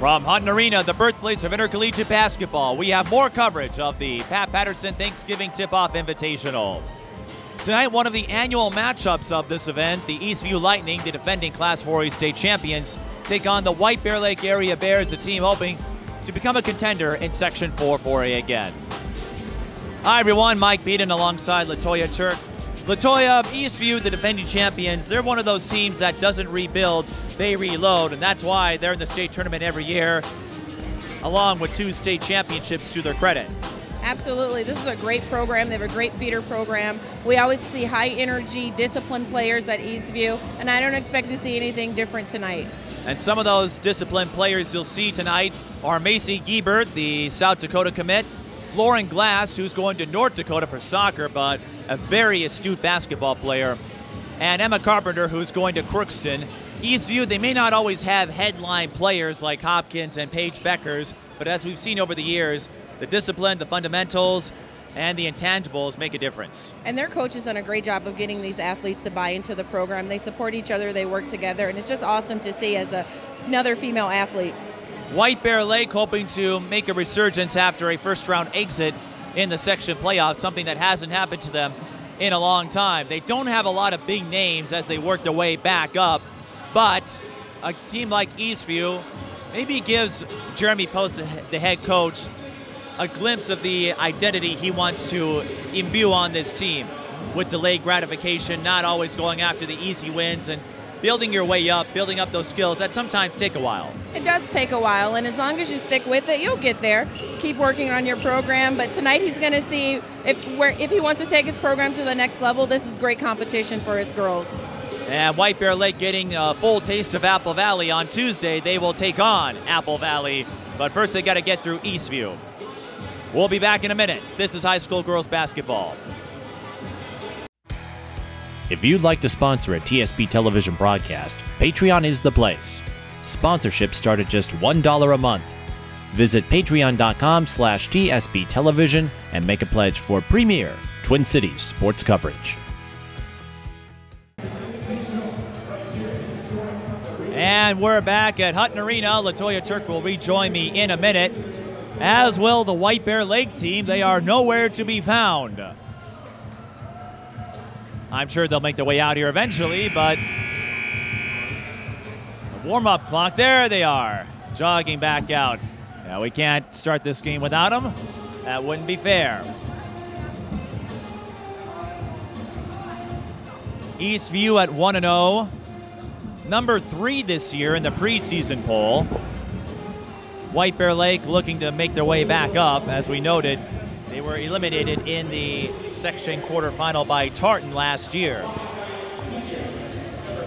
From Hutton Arena, the birthplace of intercollegiate basketball, we have more coverage of the Pat Patterson Thanksgiving Tip-Off Invitational. Tonight, one of the annual matchups of this event, the Eastview Lightning, the defending Class 4A state champions, take on the White Bear Lake Area Bears, a team hoping to become a contender in Section 4 4A again. Hi everyone, Mike Peden alongside LaToya Turk. LaToya, Eastview, the defending champions, they're one of those teams that doesn't rebuild, they reload, and that's why they're in the state tournament every year, along with 2 state championships to their credit. Absolutely. This is a great program. They have a great feeder program. We always see high energy, disciplined players at Eastview, and I don't expect to see anything different tonight. And some of those disciplined players you'll see tonight are Macy Giebert, the South Dakota commit, Lauren Glass, who's going to North Dakota for soccer, but a very astute basketball player, and Emma Carpenter, who's going to Crookston. Eastview, they may not always have headline players like Hopkins and Paige Beckers, but as we've seen over the years, the discipline, the fundamentals, and the intangibles make a difference. And their coach has done a great job of getting these athletes to buy into the program. They support each other, they work together, and it's just awesome to see as another female athlete. White Bear Lake hoping to make a resurgence after a first-round exit in the section playoffs, something that hasn't happened to them in a long time. They don't have a lot of big names as they work their way back up, but a team like Eastview maybe gives Jeremy Post, the head coach, a glimpse of the identity he wants to imbue on this team, with delayed gratification, not always going after the easy wins, and building your way up, building up those skills that sometimes take a while. It does take a while, and as long as you stick with it, you'll get there. Keep working on your program, but tonight he's going to see if he wants to take his program to the next level. This is great competition for his girls. And White Bear Lake getting a full taste of Apple Valley on Tuesday. They will take on Apple Valley, but first they got to get through Eastview. We'll be back in a minute. This is high school girls basketball. If you'd like to sponsor a TSP television broadcast, Patreon is the place. Sponsorships start at just $1 a month. Visit patreon.com/TSP television and make a pledge for premier Twin Cities sports coverage. And we're back at Hutton Arena. LaToya Turk will rejoin me in a minute, as will the White Bear Lake team. They are nowhere to be found. I'm sure they'll make their way out here eventually, but the warm-up clock, there they are, jogging back out. Now, we can't start this game without them. That wouldn't be fair. Eastview at 1-0. Number 3 this year in the preseason poll. White Bear Lake looking to make their way back up. As we noted, they were eliminated in the section quarterfinal by Tartan last year.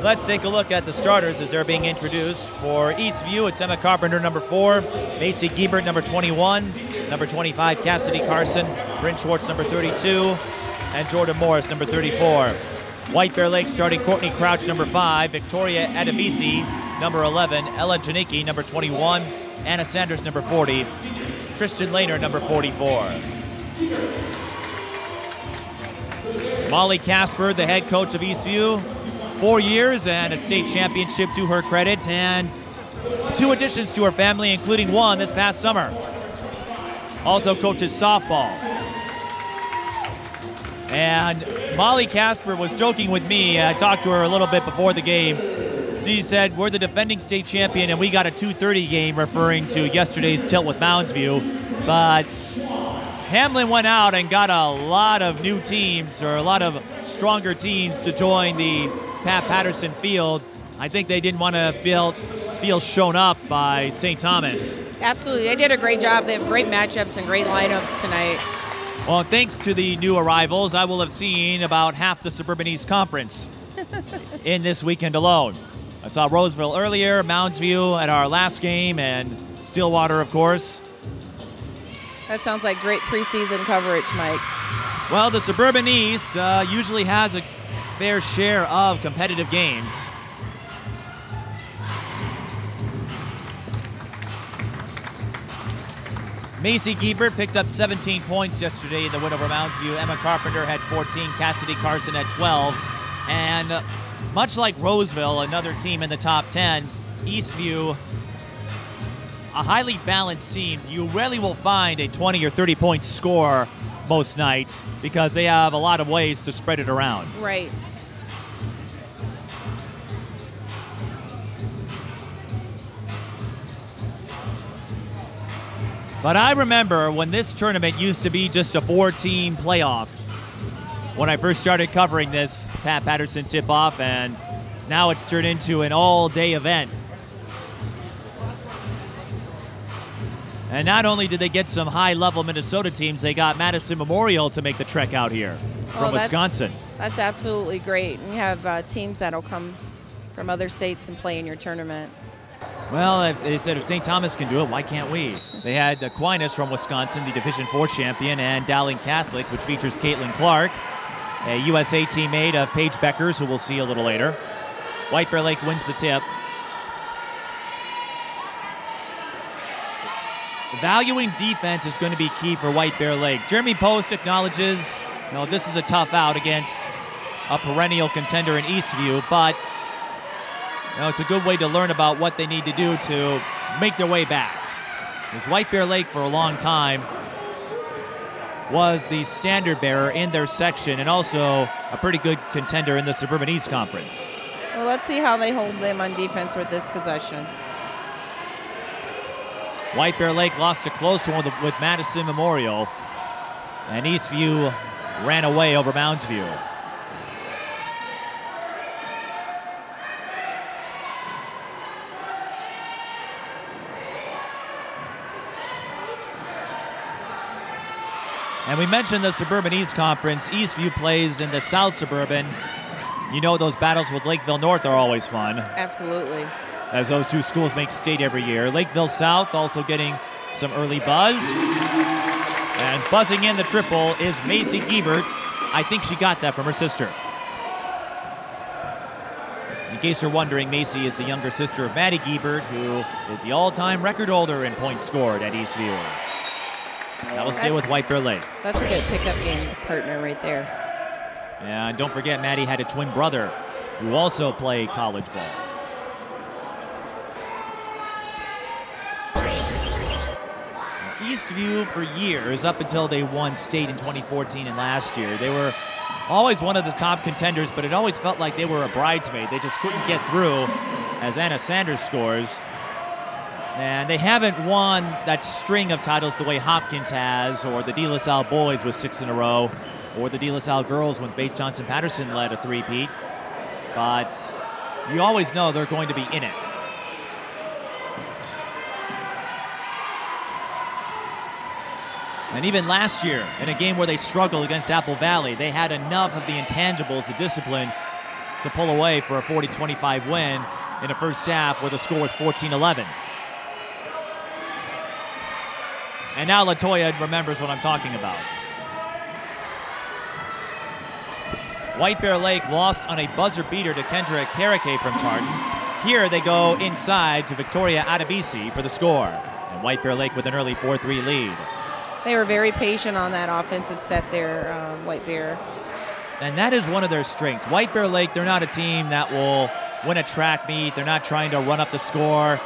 Let's take a look at the starters as they're being introduced. For Eastview, it's Emma Carpenter, number 4, Macy Giebert, number 21, number 25, Cassidy Carson, Bryn Schwartz, number 32, and Jordan Morris, number 34. White Bear Lake starting Courtney Crouch, number 5, Victoria Adebisi, number 11, Ella Janicki, number 21, Anna Sanders, number 40, Tristan Lehner, number 44. Molly Casper, the head coach of Eastview, 4 years and a state championship to her credit, and 2 additions to her family, including 1 this past summer. Also coaches softball. And Molly Casper was joking with me. I talked to her a little bit before the game. She said, we're the defending state champion and we got a 2:30 game, referring to yesterday's tilt with Moundsview. But Hamlin went out and got a lot of new teams, or a lot of stronger teams, to join the Pat Patterson field. I think they didn't want to feel shown up by St. Thomas. Absolutely. They did a great job. They have great matchups and great lineups tonight. Well, thanks to the new arrivals, I will have seen about half the Suburban East Conference in this weekend alone. I saw Roseville earlier, Moundsview at our last game, and Stillwater, of course. That sounds like great preseason coverage, Mike. Well, the Suburban East usually has a fair share of competitive games. Macy Giebert picked up 17 points yesterday in the win over Moundsview. Emma Carpenter had 14, Cassidy Carson had 12. And much like Roseville, another team in the top 10, Eastview a highly balanced team, you rarely will find a 20 or 30-point score most nights because they have a lot of ways to spread it around. Right. But I remember when this tournament used to be just a 4-team playoff when I first started covering this Pat Patterson tip-off, and now it's turned into an all-day event. And not only did they get some high-level Minnesota teams, they got Madison Memorial to make the trek out here from Wisconsin. That's absolutely great. And you have teams that'll come from other states and play in your tournament. Well, they said if St. Thomas can do it, why can't we? They had Aquinas from Wisconsin, the Division IV champion, and Dowling Catholic, which features Caitlin Clark, a USA teammate of Paige Beckers, who we'll see a little later. White Bear Lake wins the tip. Valuing defense is going to be key for White Bear Lake. Jeremy Post acknowledges, this is a tough out against a perennial contender in Eastview, but it's a good way to learn about what they need to do to make their way back. Because White Bear Lake for a long time was the standard bearer in their section and also a pretty good contender in the Suburban East Conference. Well, let's see how they hold them on defense with this possession. White Bear Lake lost a close one with Madison Memorial, and Eastview ran away over Mounds View. And we mentioned the Suburban East Conference. Eastview plays in the South Suburban. Those battles with Lakeville North are always fun. Absolutely. As those two schools make state every year. Lakeville South also getting some early buzz. And buzzing in the triple is Macy Giebert. I think she got that from her sister. In case you're wondering, Macy is the younger sister of Maddie Giebert, who is the all-time record holder in points scored at Eastview. That will stay with White Bear Lake. That's a good pickup game partner right there. Yeah, and don't forget, Maddie had a twin brother who also played college ball. Eastview for years, up until they won state in 2014 and last year, they were always one of the top contenders, but it always felt like they were a bridesmaid. They just couldn't get through as Anna Sanders scores. And they haven't won that string of titles the way Hopkins has, or the De La Salle boys with 6 in a row, or the De La Salle girls when Bates Johnson Patterson led a three-peat. But you always know they're going to be in it. And even last year, in a game where they struggled against Apple Valley, they had enough of the intangibles, the discipline, to pull away for a 40-25 win in the first half where the score was 14-11. And now LaToya remembers what I'm talking about. White Bear Lake lost on a buzzer beater to Kendra Karake from Tartan. Here they go inside to Victoria Adebisi for the score. And White Bear Lake with an early 4-3 lead. They were very patient on that offensive set there, White Bear. And that is one of their strengths. White Bear Lake, they're not a team that will win a track meet. They're not trying to run up the score,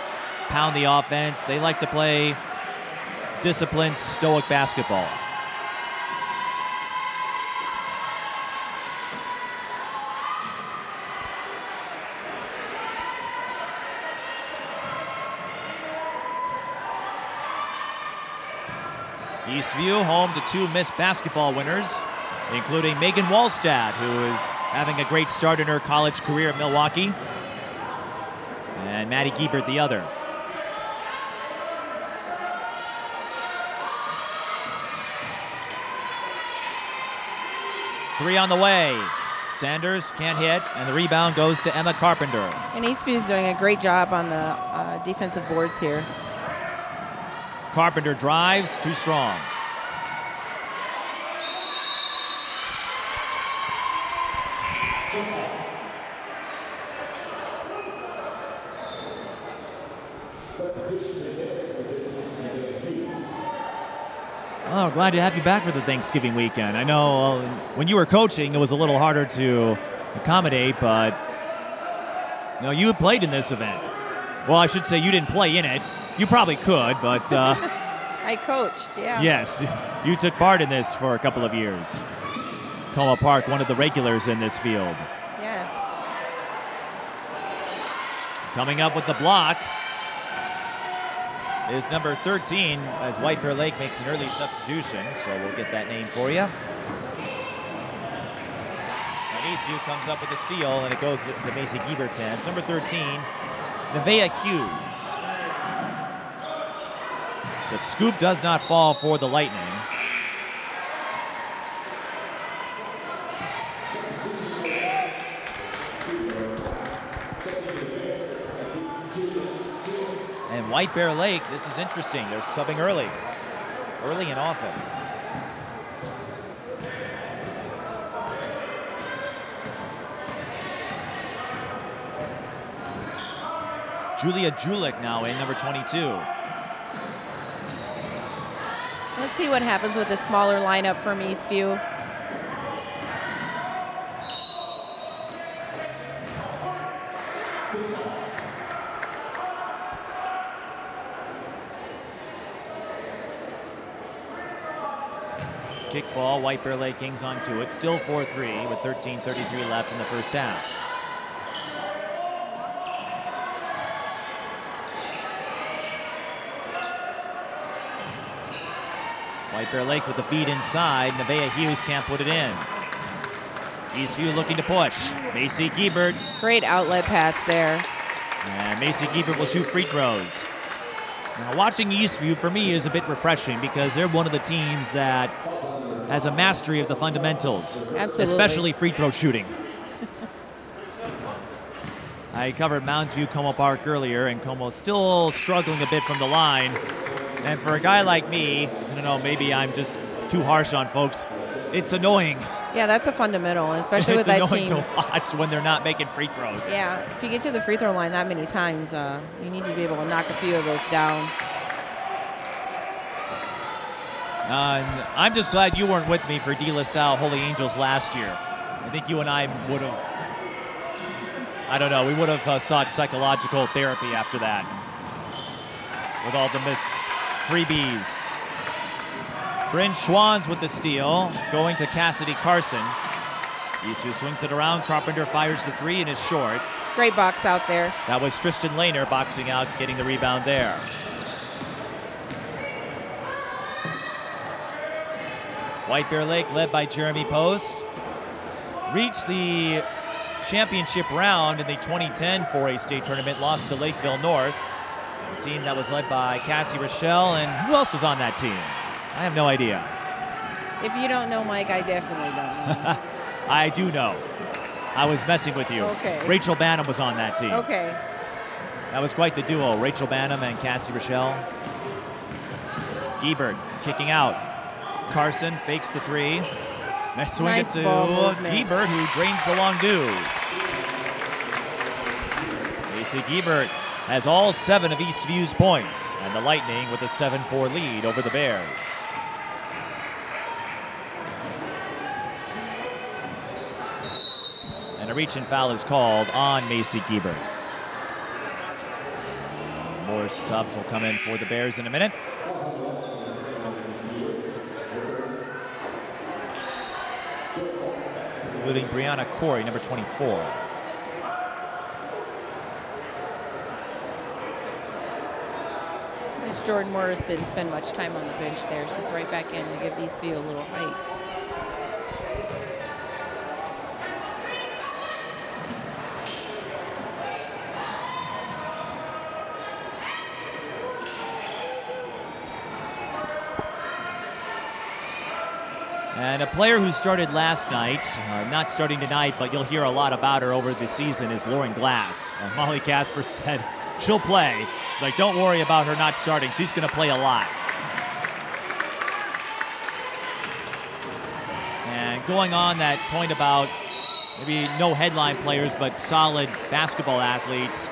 pound the offense. They like to play disciplined, stoic basketball. Eastview home to 2 Miss Basketball winners, including Megan Wallstad, who is having a great start in her college career at Milwaukee, and Maddie Giebert the other. Three on the way. Sanders can't hit, and the rebound goes to Emma Carpenter. And Eastview's doing a great job on the defensive boards here. Carpenter drives, too strong. Oh, glad to have you back for the Thanksgiving weekend. I know when you were coaching, it was a little harder to accommodate, but you played in this event. Well, I should say you didn't play in it. You probably could, but... I coached, yeah. Yes, you took part in this for a couple of years. Como Park, one of the regulars in this field. Yes. Coming up with the block is number 13 as White Bear Lake makes an early substitution, so we'll get that name for you. And Eastview comes up with a steal, and it goes to Macy Giebert's hands. Number 13, Nevaeh Hughes. The scoop does not fall for the Lightning. And White Bear Lake, this is interesting. They're subbing early and often. Julia Julik now in, number 22. Let's see what happens with the smaller lineup from Eastview. Kickball, White Bear Lake Kings onto it. Still 4-3 with 13:33 left in the first half. White Bear Lake with the feed inside. Nevaeh Hughes can't put it in. Eastview looking to push. Macy Giebert. Great outlet pass there. And Macy Giebert will shoot free throws. Now, watching Eastview for me is a bit refreshing because they're one of the teams that has a mastery of the fundamentals. Absolutely. Especially free throw shooting. I covered Mounds View Como Park earlier, and Como still struggling a bit from the line. And for a guy like me, I don't know, maybe I'm just too harsh on folks. It's annoying. Yeah, that's a fundamental, especially with that team. It's annoying to watch when they're not making free throws. Yeah, if you get to the free throw line that many times, you need to be able to knock a few of those down. And I'm just glad you weren't with me for De La Salle Holy Angels last year. I think you and I would have, I don't know, we would have sought psychological therapy after that. With all the missed freebies. Bryn Schwans with the steal, going to Cassidy Carson. Eastview swings it around. Carpenter fires the three and is short. Great box out there. That was Tristan Lehner boxing out, getting the rebound there. White Bear Lake led by Jeremy Post. Reached the championship round in the 2010 4A state tournament, lost to Lakeville North. A team that was led by Cassie Rochelle, and who else was on that team? I have no idea. If you don't know, Mike, I definitely don't know. I do know. I was messing with you. Okay. Rachel Banham was on that team. Okay. That was quite the duo, Rachel Banham and Cassie Rochelle. Giebert kicking out. Carson fakes the three. Nice swing it to Giebert, who drains the long deuce. Macy Giebert has all 7 of Eastview's points, and the Lightning with a 7-4 lead over the Bears. And a reach-in foul is called on Macy Giebert. More subs will come in for the Bears in a minute. Including Brianna Corey, number 24. Miss Jordan Morris didn't spend much time on the bench there. She's right back in to give Eastview a little height. And a player who started last night, not starting tonight, but you'll hear a lot about her over the season, is Lauren Glass. Molly Casper said she'll play. It's like, don't worry about her not starting. She's going to play a lot. And going on that point about maybe no headline players, but solid basketball athletes,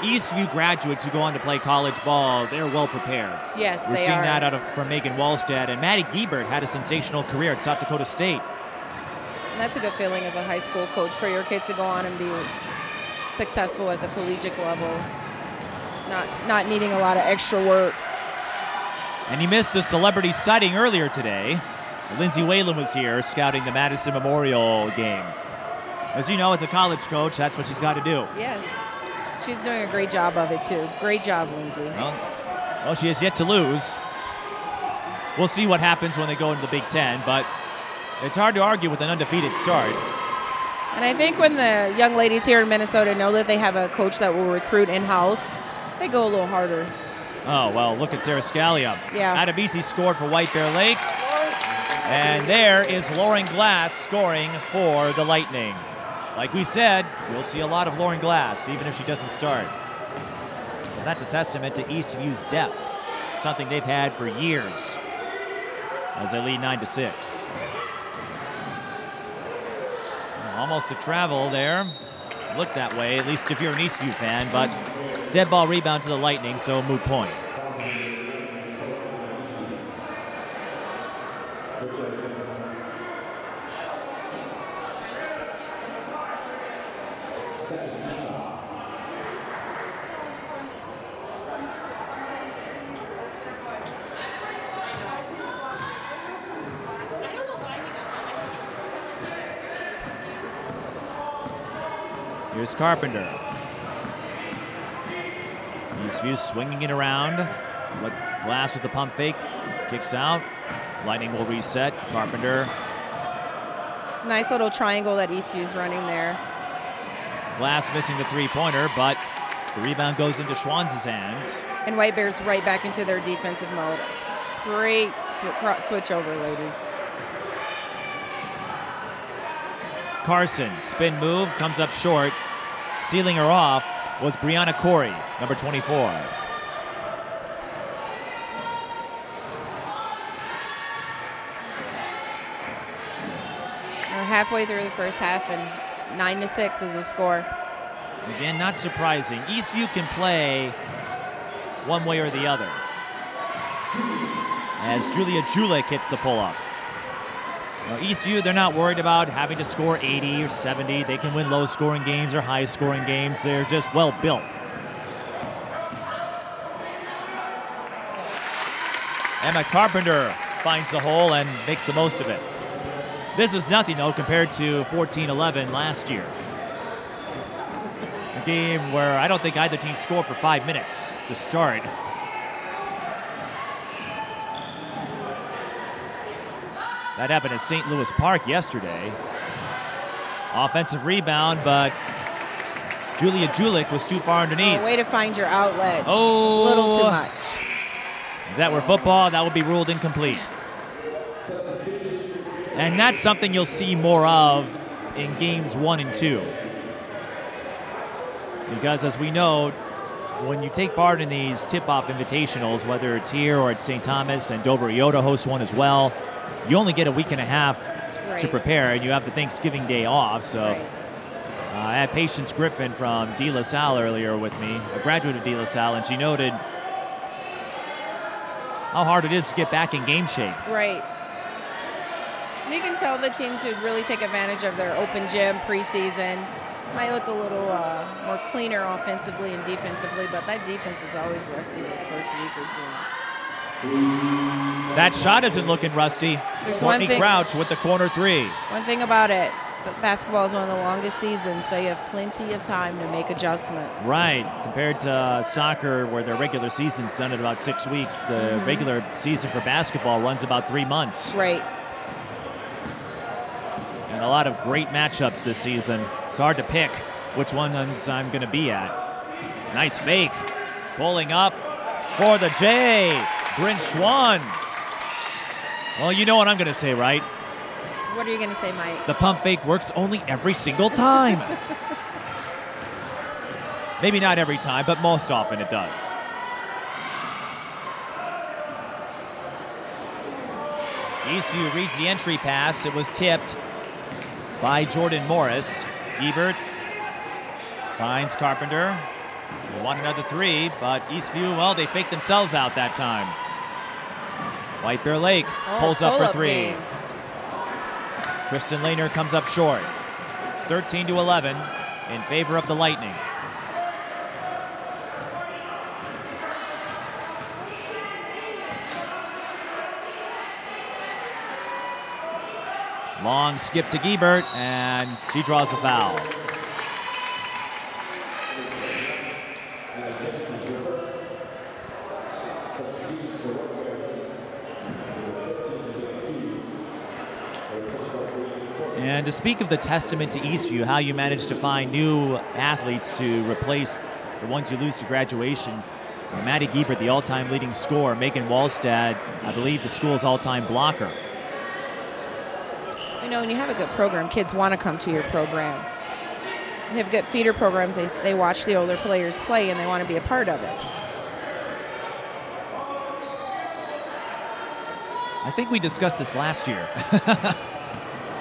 Eastview graduates who go on to play college ball, they're well prepared. Yes, We're they seeing are. that from Megan Wallstead. And Maddie Giebert had a sensational career at South Dakota State. And that's a good feeling as a high school coach for your kids to go on and be successful at the collegiate level. not needing a lot of extra work. And he missed a celebrity sighting earlier today. Lindsay Whalen was here scouting the Madison Memorial game. As you know, as a college coach, that's what she's got to do. Yes. She's doing a great job of it, too. Great job, Lindsay. Well, she has yet to lose. We'll see what happens when they go into the Big Ten, but it's hard to argue with an undefeated start. And I think when the young ladies here in Minnesota know that they have a coach that will recruit in-house, they go a little harder. Oh, well, look at Sarah Scalia. Yeah. Adebisi scored for White Bear Lake. And there is Lauren Glass scoring for the Lightning. Like we said, we'll see a lot of Lauren Glass, even if she doesn't start. Well, that's a testament to Eastview's depth, something they've had for years, as they lead 9-6. Almost a travel there. Looked that way, at least if you're an Eastview fan, but dead ball rebound to the Lightning, so moot point. Here's Carpenter. Eastview swinging it around. Glass with the pump fake. Kicks out. Lightning will reset. Carpenter. It's a nice little triangle that Eastview's running there. Glass missing the three-pointer, but the rebound goes into Schwanz's hands. And White Bears right back into their defensive mode. Great switch over, ladies. Carson, spin move, comes up short. Sealing her off was Brianna Corey, number 24. We're halfway through the first half, and 9-6 is the score. Again, not surprising. Eastview can play one way or the other. As Julia Julik hits the pull-up. Now, Eastview, they're not worried about having to score 80 or 70. They can win low-scoring games or high-scoring games. They're just well-built. Emma Carpenter finds the hole and makes the most of it. This is nothing, though, compared to 14-11 last year. A game where I don't think either team scored for 5 minutes to start. That happened at St. Louis Park yesterday. Offensive rebound, but Julia Julik was too far underneath. Oh, way to find your outlet. Oh, just a little too much. If that were football, that would be ruled incomplete. And that's something you'll see more of in games 1 and 2. Because as we know, when you take part in these tip-off invitationals, whether it's here or at St. Thomas, and Dover Iota hosts one as well, you only get a week and a half to prepare, and you have the Thanksgiving Day off. So I had Patience Griffin from De La Salle earlier with me, a graduate of De La Salle, and she noted how hard it is to get back in game shape. Right. And you can tell the teams who really take advantage of their open gym preseason might look a little more cleaner offensively and defensively, but that defense is always rusty this first week or two. That shot isn't looking rusty. Courtney Crouch with the corner three. One thing about it, basketball is one of the longest seasons, so you have plenty of time to make adjustments. Right, compared to soccer where their regular season's done in about 6 weeks. The regular season for basketball runs about 3 months. Right. And a lot of great matchups this season. It's hard to pick which ones I'm going to be at. Nice fake. Pulling up for the J. Bryn Schwanz. Well, you know what I'm going to say, right? What are you going to say, Mike? The pump fake works only every single time. Maybe not every time, but most often it does. Eastview reads the entry pass. It was tipped by Jordan Morris. Giebert finds Carpenter. They want another three, but Eastview, well, they faked themselves out that time. White Bear Lake pulls up for three. Game. Tristan Lehner comes up short. 13-11 in favor of the Lightning. Long skip to Giebert, and she draws a foul. And to speak of the testament to Eastview, how you managed to find new athletes to replace the ones you lose to graduation. Maddie Giebert, the all-time leading scorer. Megan Wallstad, I believe the school's all-time blocker. You know, when you have a good program, kids want to come to your program. You have good feeder programs, they watch the older players play and they want to be a part of it. I think we discussed this last year.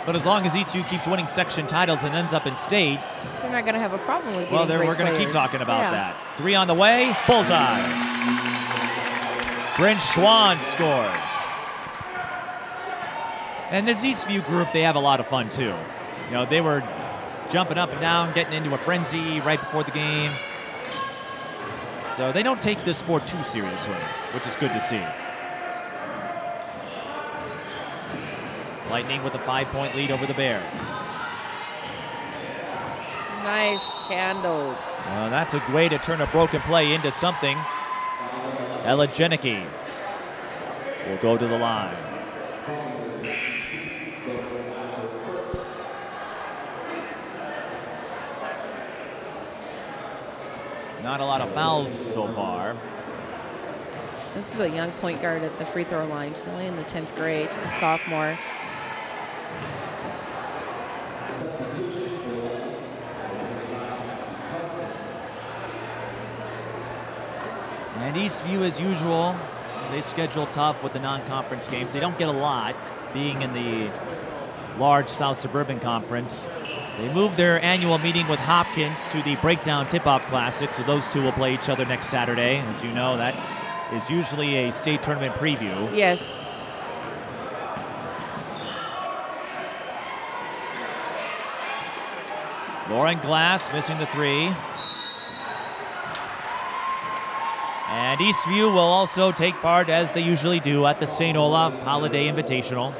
But as long as Eastview keeps winning section titles and ends up in state, they're not going to have a problem with getting well, great we're going to keep talking about Yeah. that. 3 on the way, bullseye. Bryn Schwann scores. And this Eastview group, they have a lot of fun too. You know, they were jumping up and down, getting into a frenzy right before the game. So they don't take this sport too seriously, which is good to see. Lightning with a 5-point lead over the Bears. Nice handles. That's a way to turn a broken play into something. Ella Janicki will go to the line. Not a lot of fouls so far. This is a young point guard at the free throw line. She's only in the 10th grade. She's a sophomore. And Eastview, as usual, they schedule tough with the non-conference games. They don't get a lot, being in the large South Suburban Conference. They moved their annual meeting with Hopkins to the Breakdown Tip-Off Classic, so those two will play each other next Saturday. As you know, that is usually a state tournament preview. Yes. Lauren Glass missing the 3. And Eastview will also take part, as they usually do, at the St. Olaf Holiday Invitational.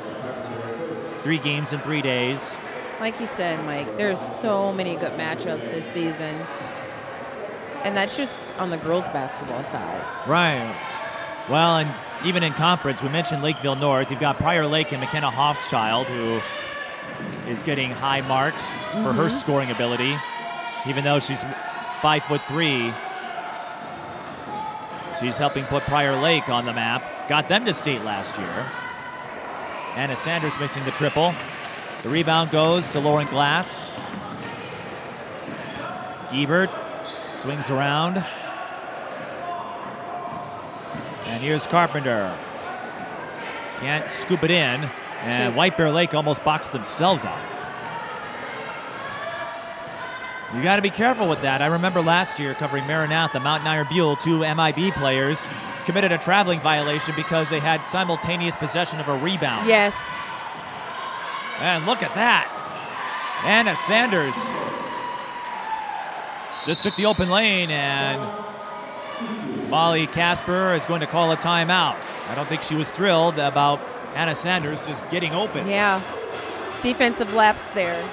3 games in 3 days. Like you said, Mike, there's so many good matchups this season. And that's just on the girls' basketball side. Right. Well, and even in conference, we mentioned Lakeville North. You've got Prior Lake and McKenna Hoffschild, who is getting high marks for her scoring ability. Even though she's 5'3", she's helping put Prior Lake on the map. Got them to state last year. Anna Sanders missing the triple. The rebound goes to Lauren Glass. Giebert swings around. And here's Carpenter. Can't scoop it in. And White Bear Lake almost boxed themselves out. You got to be careful with that. I remember last year covering Maranatha, Mountain Iron Buell, 2 MIB players committed a traveling violation because they had simultaneous possession of a rebound. Yes. And look at that. Anna Sanders just took the open lane, and Molly Casper is going to call a timeout. I don't think she was thrilled about Anna Sanders just getting open. Yeah. Defensive lapse there.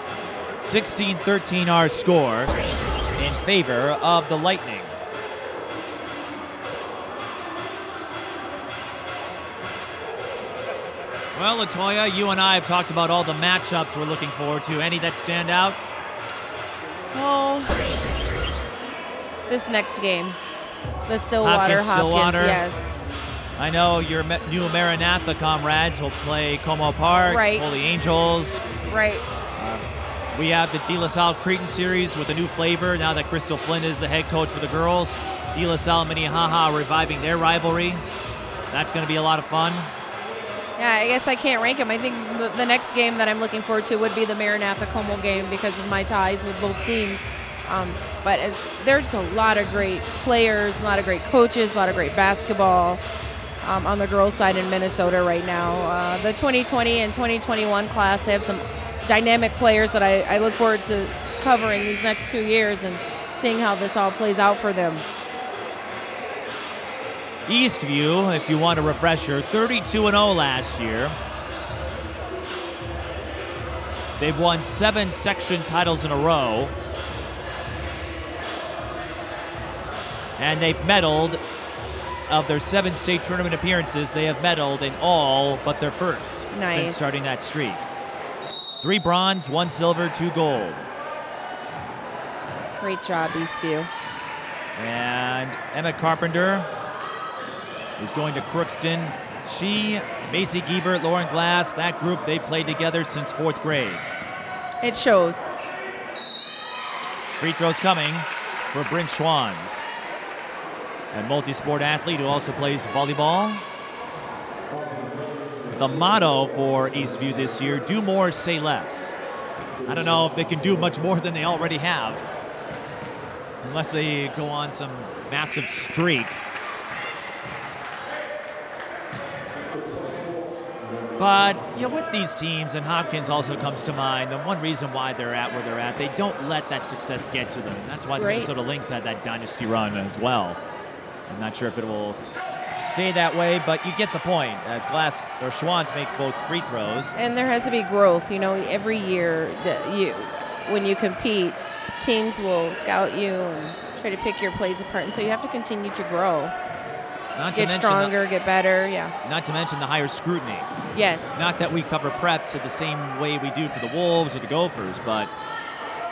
16-13 our score in favor of the Lightning. Well, LaToya, you and I have talked about all the matchups we're looking forward to. Any that stand out? Oh, this next game. The Stillwater Stillwater. Yes. I know your new Maranatha comrades will play Como Park, Right. Holy Angels. Right. We have the De La Salle Cretan series with a new flavor now that Crystal Flynn is the head coach for the girls. De La Salle and Minnehaha reviving their rivalry. That's going to be a lot of fun. Yeah, I guess I can't rank them. I think the next game that I'm looking forward to would be the Maranatha Como game because of my ties with both teams. But there's a lot of great players, a lot of great coaches, a lot of great basketball on the girls' side in Minnesota right now. The 2020 and 2021 class, they have some dynamic players that I look forward to covering these next 2 years and seeing how this all plays out for them. Eastview, if you want a refresher, 32-0 last year. They've won 7 section titles in a row. And they've medaled, of their 7 state tournament appearances, they have medaled in all but their first since starting that streak. 3 bronze, 1 silver, 2 gold. Great job, Eastview. And Emma Carpenter is going to Crookston. She, Macy Giebert, Lauren Glass, that group, they played together since 4th grade. It shows. Free throws coming for Bryn Schwans, a multi-sport athlete who also plays volleyball. The motto for Eastview this year, do more, say less. I don't know if they can do much more than they already have, unless they go on some massive streak. But with these teams, and Hopkins also comes to mind, the one reason why they're at where they're at, they don't let that success get to them. That's why the Minnesota Lynx had that dynasty run as well. I'm not sure if it will stay that way, but you get the point, as Schwans make both free throws. And there has to be growth. Every year when you compete, teams will scout you and try to pick your plays apart, and so you have to continue to grow. Get stronger, get better, Not to mention the higher scrutiny. Yes. Not that we cover preps in the same way we do for the Wolves or the Gophers, but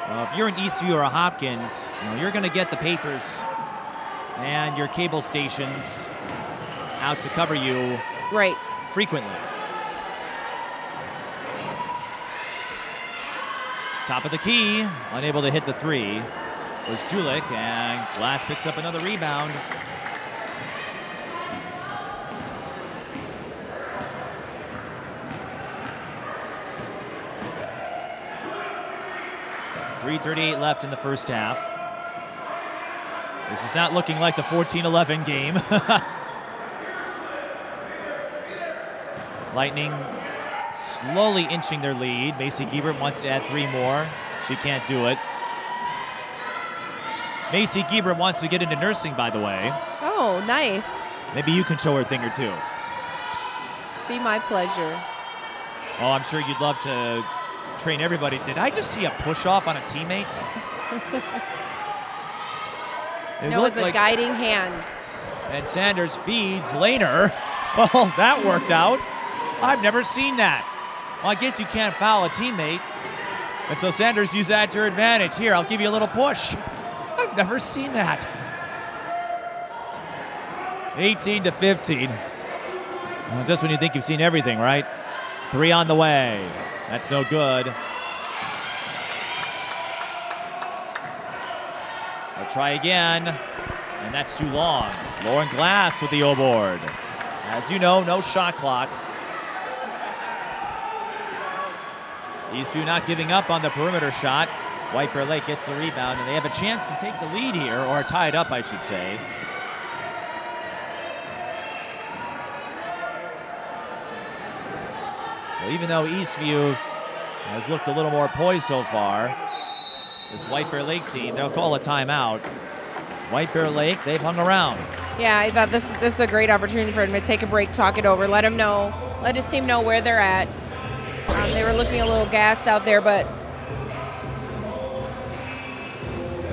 if you're an Eastview or a Hopkins, you're going to get the papers and your cable stations out to cover you frequently. Top of the key, unable to hit the 3 was Julik, and Glass picks up another rebound. .338 left in the first half. This is not looking like the 14-11 game. Lightning slowly inching their lead. Macy Giebert wants to add 3 more. She can't do it. Macy Giebert wants to get into nursing, by the way. Oh, nice. Maybe you can show her a thing or two. Be my pleasure. Oh, I'm sure you'd love to train everybody. Did I just see a push-off on a teammate? No, it's a guiding hand. And Sanders feeds Lehner. Well, that worked out. I've never seen that. Well, I guess you can't foul a teammate. And so Sanders used that to her advantage. Here, I'll give you a little push. I've never seen that. 18-15. Well, just when you think you've seen everything, right? 3 on the way. That's no good. They'll try again, and that's too long. Lauren Glass with the O-board. As you know, no shot clock. Eastview not giving up on the perimeter shot. White Bear Lake gets the rebound, and they have a chance to take the lead here, or tie it up, I should say. So even though Eastview has looked a little more poised so far, this White Bear Lake team, they'll call a timeout. White Bear Lake, they've hung around. Yeah, I thought this is a great opportunity for him to take a break, talk it over, let his team know where they're at. They were looking a little gassed out there, but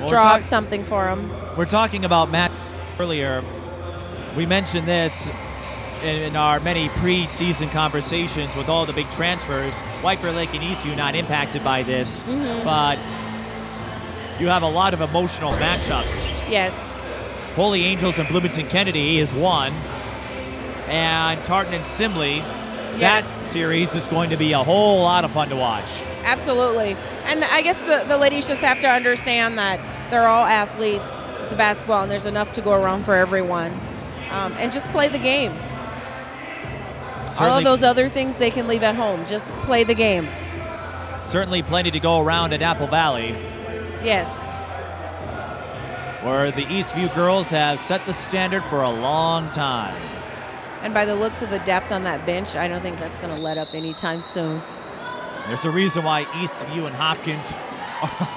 draw up something for them. We're talking about Matt earlier. We mentioned this in our many preseason conversations with all the big transfers. White Bear Lake and Eastview not impacted by this, but you have a lot of emotional matchups. Yes. Holy Angels and Bloomington Kennedy is one, and Tartan and Simley. Yes. That series is going to be a whole lot of fun to watch. Absolutely. And I guess the ladies just have to understand that they're all athletes. It's a basketball, and there's enough to go around for everyone. And just play the game. Certainly, all of those other things they can leave at home. Just play the game. Certainly plenty to go around at Apple Valley. Yes. Where the Eastview girls have set the standard for a long time. And by the looks of the depth on that bench, I don't think that's going to let up anytime soon. There's a reason why Eastview and Hopkins are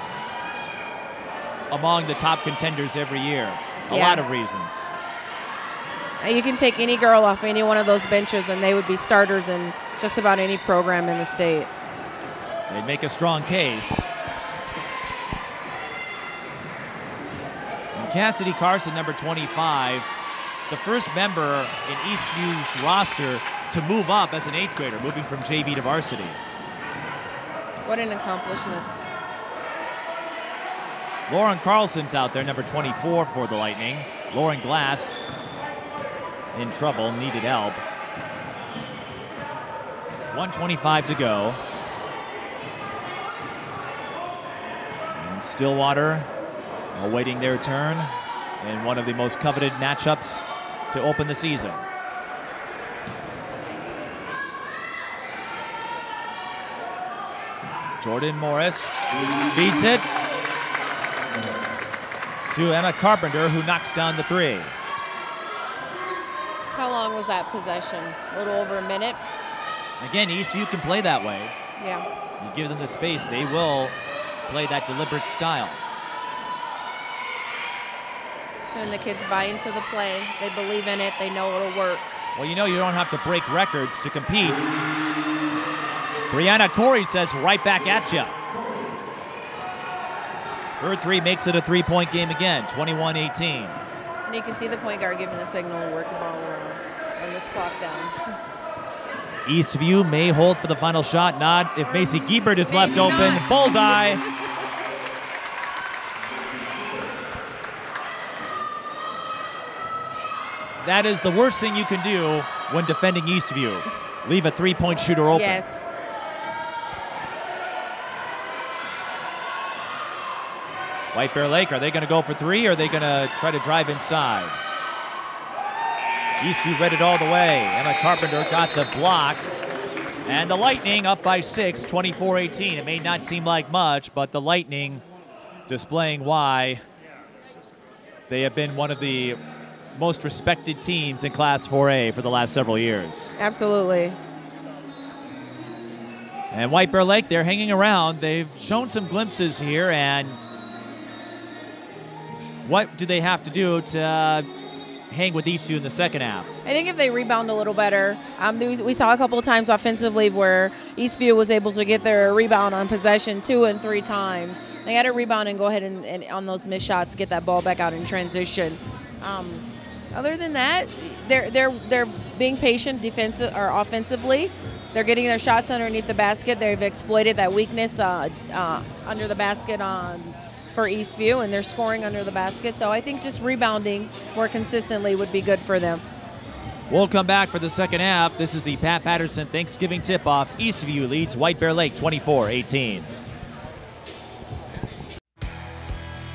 among the top contenders every year. A lot of reasons. You can take any girl off any one of those benches and they would be starters in just about any program in the state. They'd make a strong case. And Cassidy Carson, number 25, the first member in Eastview's roster to move up as an 8th grader, moving from JV to varsity. What an accomplishment. Lauren Carlson's out there, number 24 for the Lightning. Lauren Glass in trouble, needed help. 1:25 to go. And Stillwater awaiting their turn in one of the most coveted matchups to open the season. Jordan Morris feeds it to Emma Carpenter, who knocks down the 3. How long was that possession? A little over a minute. Again, Eastview can play that way. Yeah. You give them the space, they will play that deliberate style. So when the kids buy into the play, they believe in it, they know it'll work. Well, you know you don't have to break records to compete. Brianna Corey says right back at you. Her 3 makes it a 3-point game again, 21-18. And you can see the point guard giving the signal to work the ball around on this clock down. Eastview may hold for the final shot. Not if Macy Giebert is left open. Bullseye. That is the worst thing you can do when defending Eastview. Leave a 3-point shooter open. Yes. White Bear Lake, are they going to go for 3 or are they going to try to drive inside? Eastview read it all the way. Emma Carpenter got the block. And the Lightning up by 6, 24-18. It may not seem like much, but the Lightning displaying why they have been one of the most respected teams in Class 4A for the last several years. Absolutely. And White Bear Lake, they're hanging around. They've shown some glimpses here, and what do they have to do to hang with Eastview in the second half? I think if they rebound a little better, we saw a couple of times offensively where Eastview was able to get their rebound on possession 2 and 3 times. They had to rebound and go ahead and on those missed shots get that ball back out in transition. Other than that, they're being patient defensive or offensively. They're getting their shots underneath the basket. They've exploited that weakness under the basket for Eastview, and they're scoring under the basket. So I think just rebounding more consistently would be good for them. We'll come back for the second half. This is the Pat Patterson Thanksgiving tip-off. Eastview leads White Bear Lake 24-18.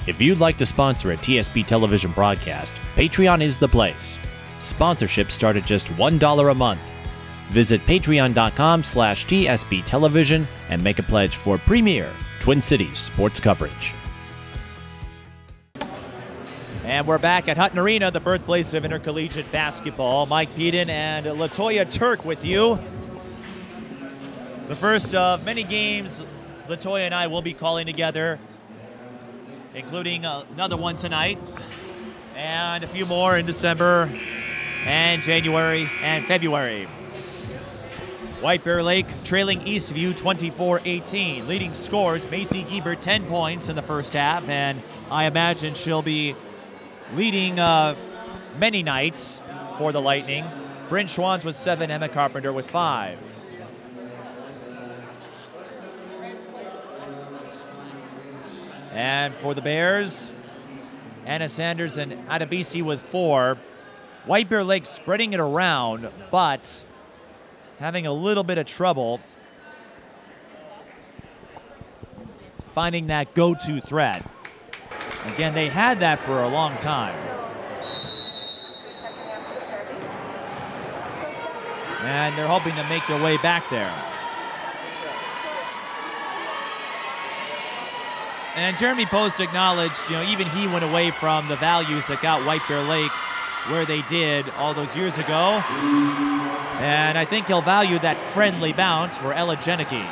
If you'd like to sponsor a TSP television broadcast, Patreon is the place. Sponsorships start at just $1 a month. Visit patreon.com/TSP television and make a pledge for premier Twin Cities sports coverage. And we're back at Hutton Arena, the birthplace of intercollegiate basketball. Mike Peden and LaToya Turk with you. The first of many games LaToya and I will be calling together, including another one tonight, and a few more in December and January and February. White Bear Lake trailing Eastview 24-18. Leading scores, Macy Giebert 10 points in the first half, and I imagine she'll be leading many nights for the Lightning. Bryn Schwans with 7, Emma Carpenter with 5. And for the Bears, Anna Sanders and Adebisi with 4. White Bear Lake spreading it around, but having a little bit of trouble finding that go-to threat. Again, they had that for a long time. And they're hoping to make their way back there. And Jeremy Post acknowledged, even he went away from the values that got White Bear Lake where they did all those years ago. And I think he'll value that friendly bounce for Ella Jenneke.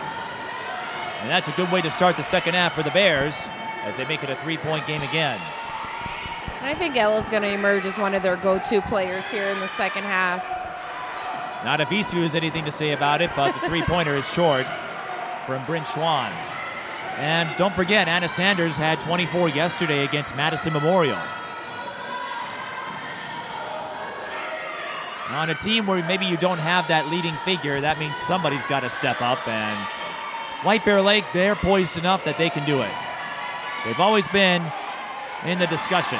And that's a good way to start the second half for the Bears as they make it a 3-point game again. And I think Ella's going to emerge as one of their go-to players here in the second half. Not if Eastview has anything to say about it, but the 3-pointer is short. from Bryn Schwans. And don't forget, Anna Sanders had 24 yesterday against Madison Memorial. Now, on a team where maybe you don't have that leading figure, that means somebody's got to step up, and White Bear Lake, they're poised enough that they can do it. They've always been in the discussion.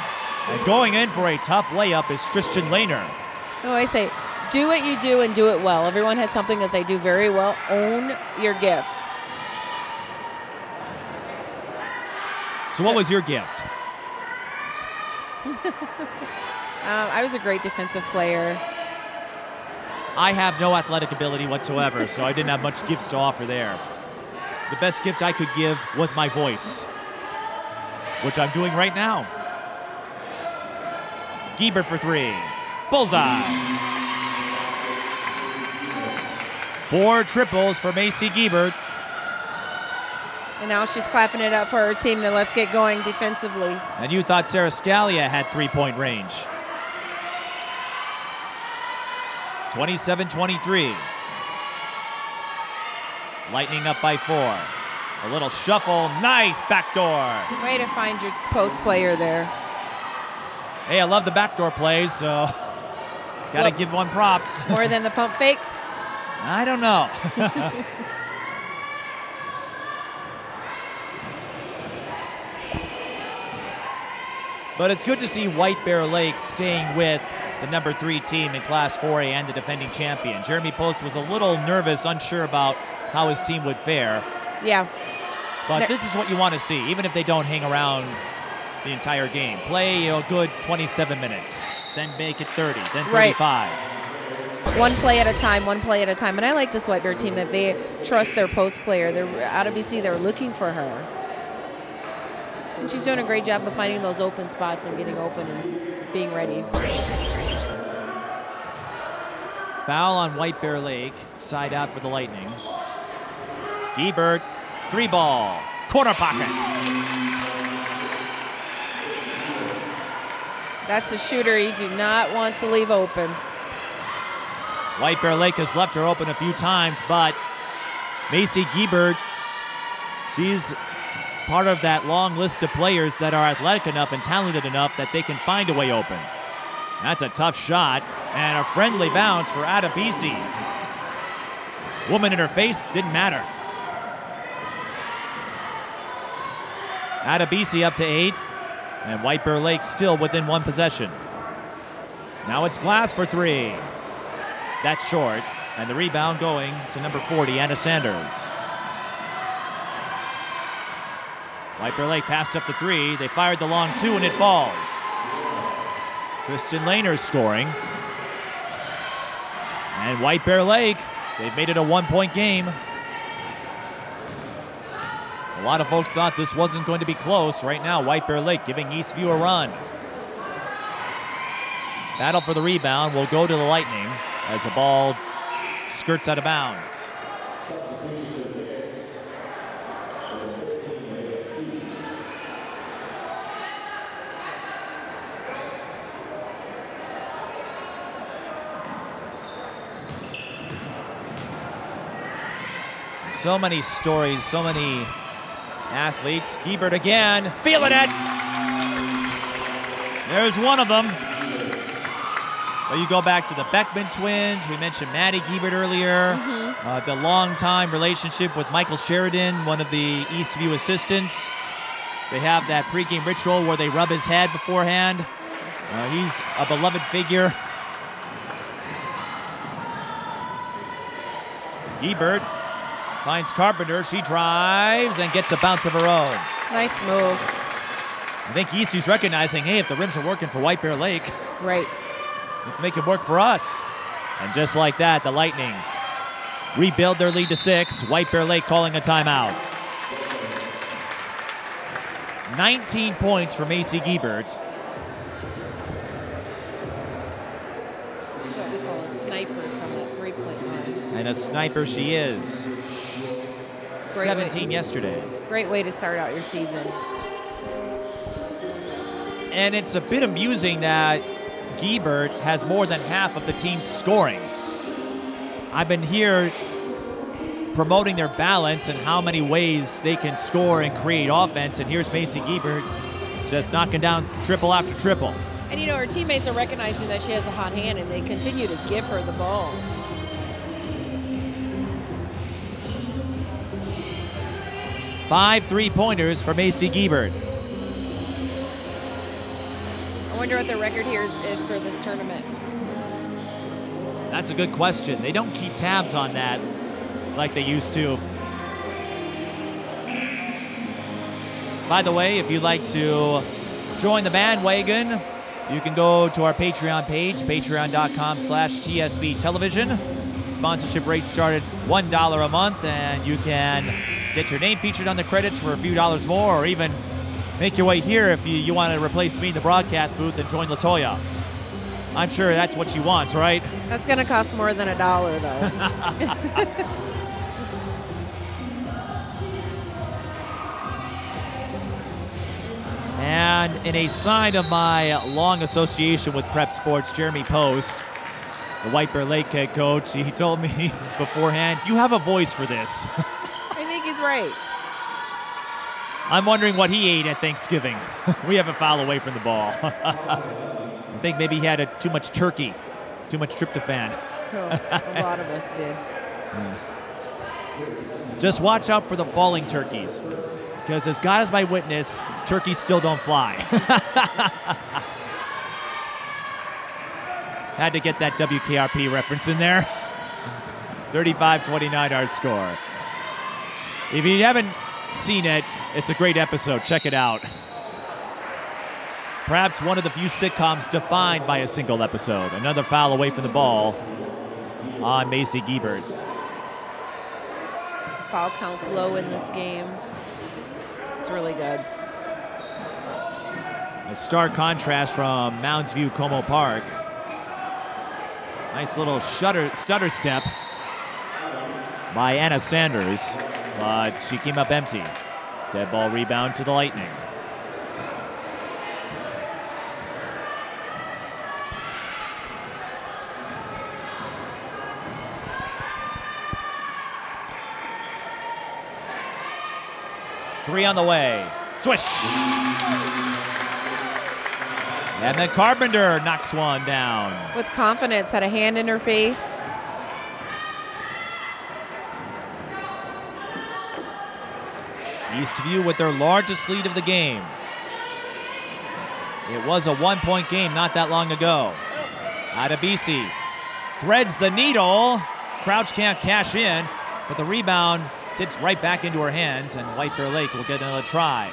And going in for a tough layup is Tristan Lehner. No, I say, do what you do and do it well. Everyone has something that they do very well. Own your gift. So what was your gift? I was a great defensive player. I have no athletic ability whatsoever, so I didn't have much gifts to offer there. The best gift I could give was my voice, which I'm doing right now. Giebert for three. Bullseye. 4 triples for Macy Giebert. And now she's clapping it up for her team to let's get going defensively. And you thought Sarah Scalia had 3-point range. 27-23. Lightning up by 4. A little shuffle, nice backdoor. Way to find your post player there. Hey, I love the backdoor plays, so gotta give one props. More than the pump fakes? I don't know. But it's good to see White Bear Lake staying with the number 3 team in Class 4A and the defending champion. Jeremy Post was a little nervous, unsure about how his team would fare. Yeah. But this is what you want to see, even if they don't hang around the entire game. Play a good 27 minutes, then make it 30, then 35. Right. One play at a time, one play at a time. And I like this White Bear team that they trust their post player. They're out of BC, they're looking for her. And she's doing a great job of finding those open spots and getting open and being ready. Foul on White Bear Lake, side out for the Lightning. Giebert, 3-ball, corner pocket. That's a shooter you do not want to leave open. White Bear Lake has left her open a few times, but Macy Giebert, she's part of that long list of players that are athletic enough and talented enough that they can find a way open. That's a tough shot and a friendly bounce for Adebisi. Woman in her face, didn't matter. Adebisi up to 8, and White Bear Lake still within 1 possession. Now it's Glass for 3. That's short, and the rebound going to number 40, Anna Sanders. White Bear Lake passed up the 3. They fired the long 2, and it falls. Tristan Lehner scoring. And White Bear Lake, they've made it a 1-point game. A lot of folks thought this wasn't going to be close. Right now, White Bear Lake giving Eastview a run. Battle for the rebound will go to the Lightning as the ball skirts out of bounds. So many stories, so many athletes. Giebert again, feeling it. There's one of them. Well, you go back to the Beckman twins. We mentioned Maddie Giebert earlier. The long-time relationship with Michael Sheridan, one of the Eastview assistants. They have that pregame ritual where they rub his head beforehand. He's a beloved figure. Giebert finds Carpenter. She drives and gets a bounce of her own. Nice move. I think Eastview's recognizing, hey, if the rims are working for White Bear Lake, right, let's make it work for us. And just like that, the Lightning rebuild their lead to 6. White Bear Lake calling a timeout. 19 points for Macy Giebert. That's what we call a sniper from that 3-point line. And a sniper she is. 17 yesterday. Great way to start out your season. And it's a bit amusing that Giebert has more than half of the team's scoring. I've been here promoting their balance and how many ways they can score and create offense. And here's Macy Giebert just knocking down triple after triple. And, you know, her teammates are recognizing that she has a hot hand, and they continue to give her the ball. Five three-pointers for Macy Giebert. I wonder what the record here is for this tournament. That's a good question. They don't keep tabs on that like they used to. By the way, if you'd like to join the bandwagon, you can go to our Patreon page, patreon.com/TSB Television. Sponsorship rates start at $1 a month, and you can get your name featured on the credits for a few dollars more, or even make your way here if you want to replace me in the broadcast booth and join LaToya. I'm sure that's what she wants, right? That's going to cost more than $1, though. And in a sign of my long association with prep sports, Jeremy Post, the White Bear Lake head coach, he told me beforehand, you have a voice for this. I think he's right. I'm wondering what he ate at Thanksgiving. We have a foul away from the ball. I think maybe he had too much turkey, too much tryptophan. Oh, a lot of us did. Just watch out for the falling turkeys, because as God is my witness, turkeys still don't fly. Had to get that WKRP reference in there. 35-29 our score. If you haven't seen it, it's a great episode. Check it out. Perhaps one of the few sitcoms defined by a single episode. Another foul away from the ball on Macy Giebert. Foul counts low in this game. It's really good. A stark contrast from Mounds View Como Park. Nice little stutter step by Anna Sanders, but she came up empty. Dead ball rebound to the Lightning. Three on the way. Swish. And then Carpenter knocks one down. With confidence, had a hand in her face. Eastview with their largest lead of the game. It was a one-point game not that long ago. Adebisi threads the needle. Crouch can't cash in, but the rebound tips right back into her hands, and White Bear Lake will get another try.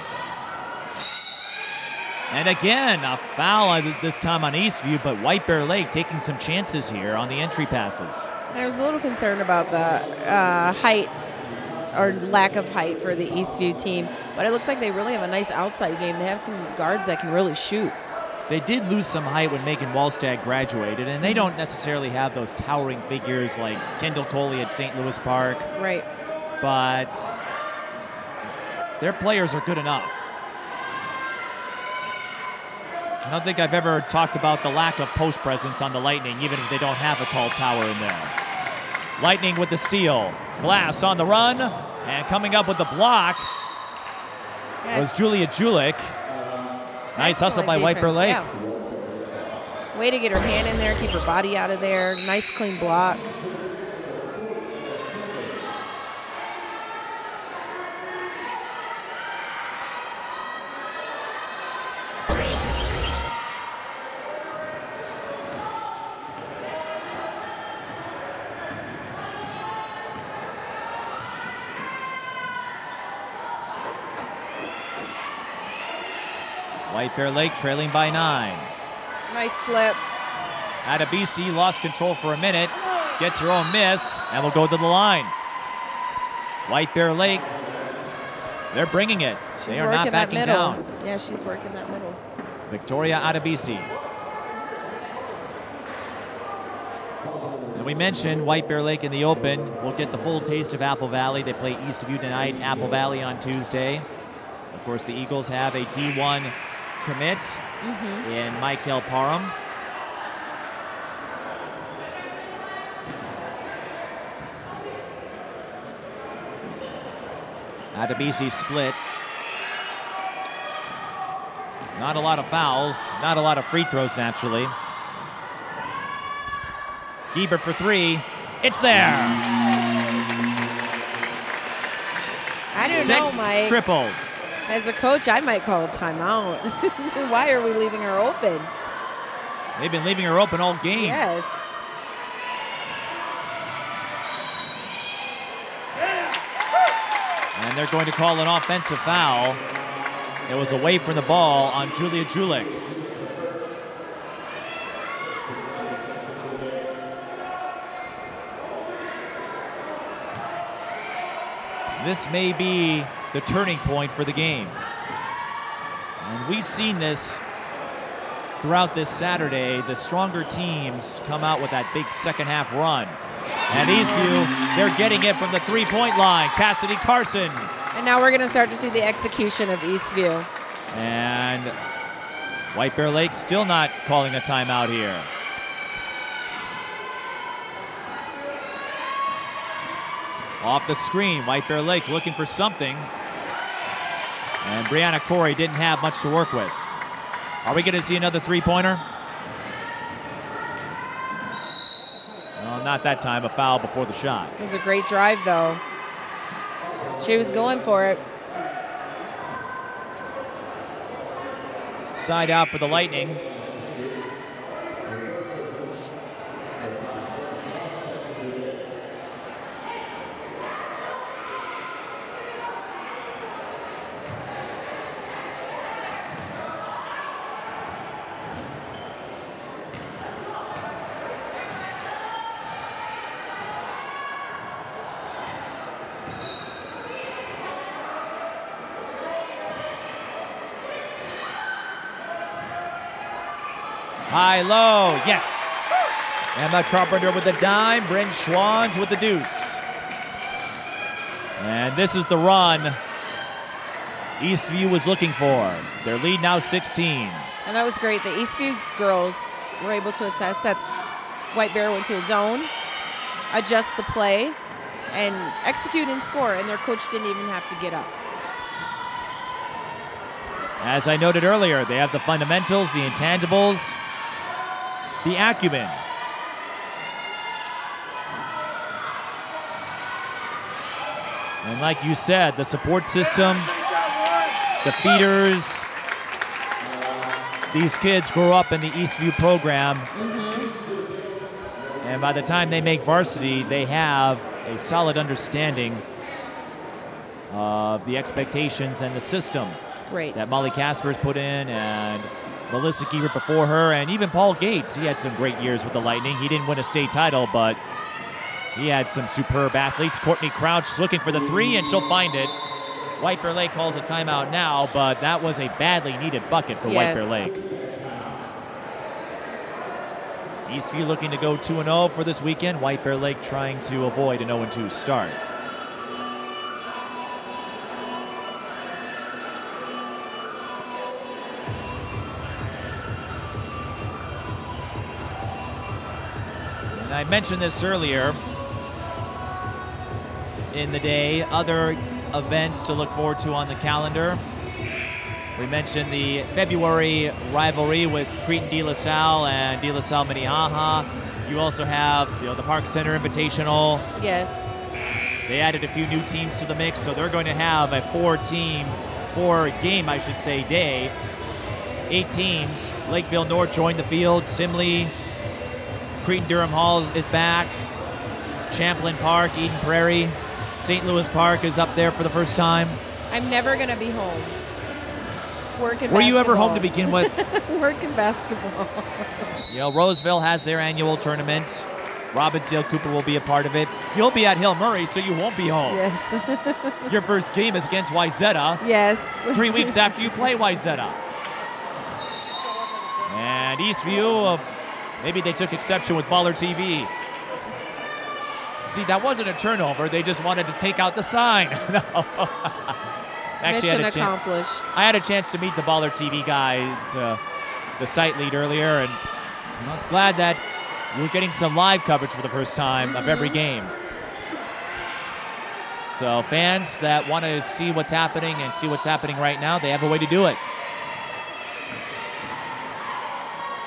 And again, a foul this time on Eastview, but White Bear Lake taking some chances here on the entry passes. And I was a little concerned about the height or lack of height for the Eastview team, but it looks like they really have a nice outside game. They have some guards that can really shoot. They did lose some height when Megan Wallstad graduated, and they don't necessarily have those towering figures like Kendall Coley at St. Louis Park. Right. But their players are good enough. I don't think I've ever talked about the lack of post presence on the Lightning, even if they don't have a tall tower in there. Lightning with the steal. Glass on the run, and coming up with the block was Julia Julik. Nice hustle by White Bear Lake. Yeah. Way to get her hand in there, keep her body out of there. Nice clean block. White Bear Lake trailing by 9. Nice slip. Adebisi lost control for a minute, gets her own miss, and will go to the line. White Bear Lake, they're bringing it. They are not backing down. Yeah, she's working that middle. Victoria Adebisi. And we mentioned White Bear Lake in the Open. We'll get the full taste of Apple Valley. They play Eastview tonight, Apple Valley on Tuesday. Of course, the Eagles have a D1 commit in Michael Parham. Adebisi splits. Not a lot of fouls, not a lot of free throws naturally. Giebert for three. It's there. I don't know, Mike. 6 triples. As a coach, I might call a timeout. Why are we leaving her open? They've been leaving her open all game. Yes. And they're going to call an offensive foul. It was away from the ball on Julia Julik. This may be the turning point for the game. And we've seen this throughout this Saturday. The stronger teams come out with that big second half run. And Eastview, they're getting it from the three-point line. Cassidy Carson. And now we're going to start to see the execution of Eastview. And White Bear Lake still not calling a timeout here. Off the screen, White Bear Lake looking for something. And Brianna Corey didn't have much to work with. Are we going to see another three-pointer? Well, not that time. A foul before the shot. It was a great drive, though. She was going for it. Side out for the Lightning. High, low, yes. Emma Carpenter with the dime, Bryn Schwans with the deuce. And this is the run Eastview was looking for. Their lead now 16. And that was great. The Eastview girls were able to assess that White Bear went to a zone, adjust the play, and execute and score, and their coach didn't even have to get up. As I noted earlier, they have the fundamentals, the intangibles, the acumen. And like you said, the support system, the feeders, these kids grow up in the Eastview program. And by the time they make varsity, they have a solid understanding of the expectations and the system that Molly Casper's put in, and Melissa Giebert before her, and even Paul Gates. He had some great years with the Lightning. He didn't win a state title, but he had some superb athletes. Courtney Crouch looking for the three, and she'll find it. White Bear Lake calls a timeout now, but that was a badly needed bucket for White Bear Lake. Eastview looking to go 2-0 for this weekend. White Bear Lake trying to avoid an 0-2 start. And I mentioned this earlier in the day, other events to look forward to on the calendar. We mentioned the February rivalry with Cretin de La Salle and de La Salle Minnehaha. You also have the Park Center Invitational. Yes. They added a few new teams to the mix, so they're going to have a four-game, day. 8 teams. Lakeville North joined the field. Simley, Cretin Durham Hall is back. Champlain Park, Eden Prairie. St. Louis Park is up there for the first time. I'm never going to be home. Were you ever home to begin with? Working basketball. Roseville has their annual tournament. Robbinsdale Cooper will be a part of it. You'll be at Hill Murray, so you won't be home. Yes. Your first game is against Wayzata. Yes. 3 weeks after you play Wayzata. And Eastview, maybe they took exception with Baller TV. See, that wasn't a turnover. They just wanted to take out the sign. No. Mission accomplished. I had a chance to meet the Baller TV guys, the site lead earlier, and I was glad that we're getting some live coverage for the first time of every game. So fans that want to see what's happening and see what's happening right now, they have a way to do it.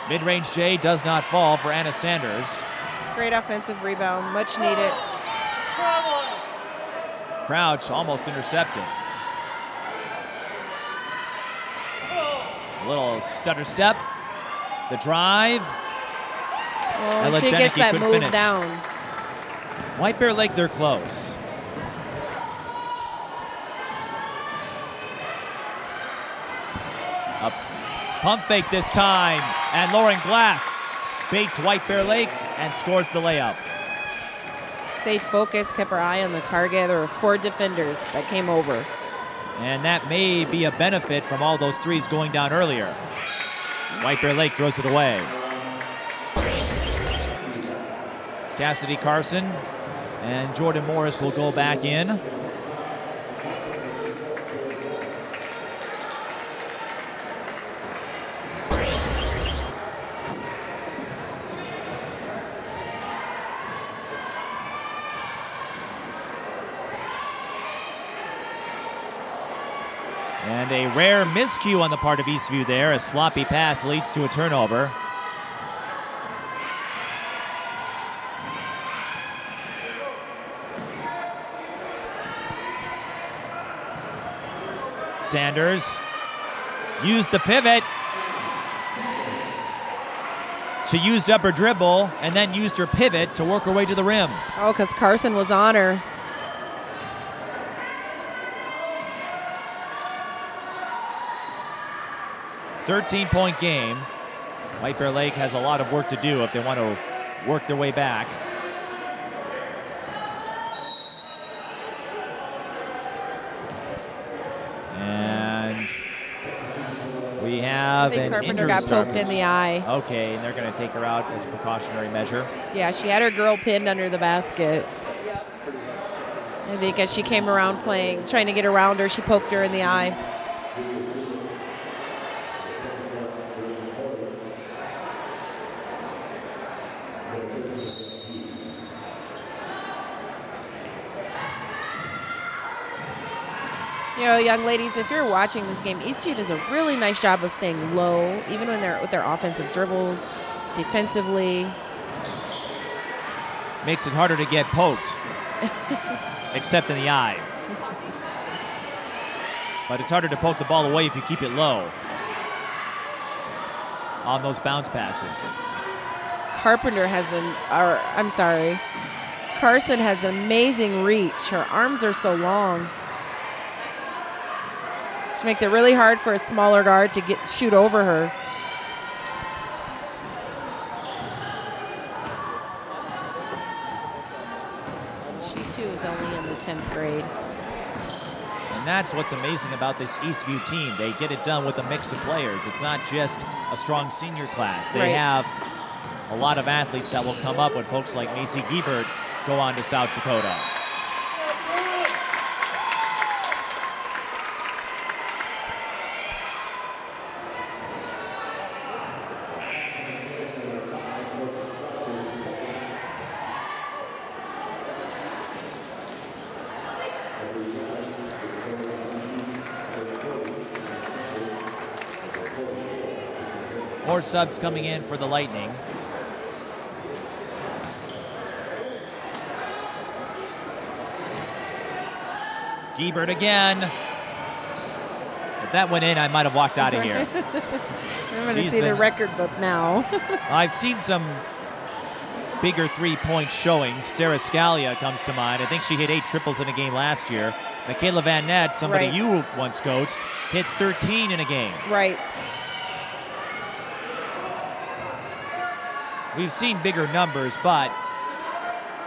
Mid-range J does not fall for Anna Sanders. Great offensive rebound, much needed. Crouch almost intercepted. A little stutter step. The drive. Well, when she gets that move down. White Bear Lake, they're close. A pump fake this time, and Lauren Glass baits White Bear Lake and scores the layup. Stayed focused, kept her eye on the target. There were 4 defenders that came over. And that may be a benefit from all those threes going down earlier. White Bear Lake throws it away. Cassidy Carson and Jordan Morris will go back in. And a rare miscue on the part of Eastview there. A sloppy pass leads to a turnover. Sanders used the pivot. She used up her dribble and then used her pivot to work her way to the rim. Oh, because Carson was on her. .13-point game. White Bear Lake has a lot of work to do if they want to work their way back. And we have an Carpenter injured got start. poked in the eye. Okay, and they're going to take her out as a precautionary measure. Yeah, she had her girl pinned under the basket. I think as she came around trying to get around her, she poked her in the eye. You know, young ladies, if you're watching this game, Eastview does a really nice job of staying low, even when they're with their offensive dribbles, defensively. Makes it harder to get poked, except in the eye. But it's harder to poke the ball away if you keep it low on those bounce passes. Carson has amazing reach. Her arms are so long. She makes it really hard for a smaller guard to shoot over her. She too is only in the 10th grade. And that's what's amazing about this Eastview team. They get it done with a mix of players. It's not just a strong senior class. They have a lot of athletes that will come up when folks like Macy Giebert go on to South Dakota. More subs coming in for the Lightning. Giebert again. If that went in, I might have walked out of here. I'm going to see the record book now. I've seen some bigger three-point showings. Sarah Scalia comes to mind. I think she hit 8 triples in a game last year. Michaela Van Nett, somebody you once coached, hit 13 in a game. Right. We've seen bigger numbers, but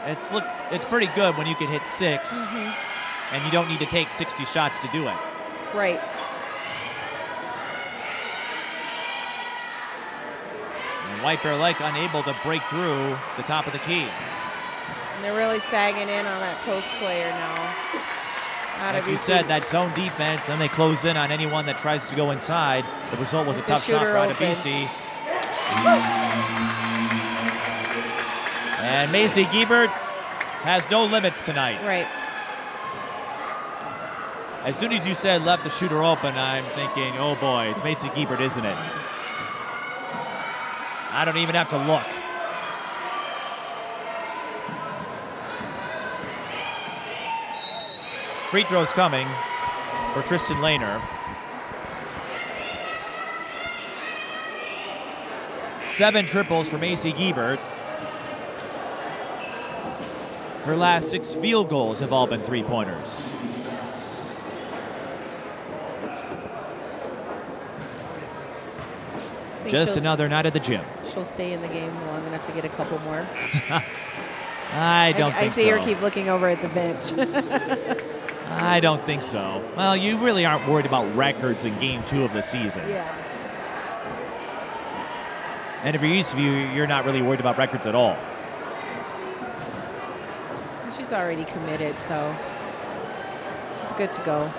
it's pretty good when you can hit 6, and you don't need to take 60 shots to do it. Right. And White Bear Lake unable to break through the top of the key. And they're really sagging in on that post player now. Like you said, that zone defense, and they close in on anyone that tries to go inside. The result was a tough shot for Adebisi. And Macy Giebert has no limits tonight. Right. As soon as you said left the shooter open, I'm thinking, oh boy, it's Macy Giebert, isn't it? I don't even have to look. Free throws coming for Tristan Lehner. 7 triples for Macy Giebert. Her last 6 field goals have all been three-pointers. Just another night at the gym. She'll stay in the game long enough to get a couple more. I don't think so. I see her keep looking over at the bench. I don't think so. Well, you really aren't worried about records in game 2 of the season. Yeah. And if you're Eastview, you're not really worried about records at all. She's already committed, so she's good to go.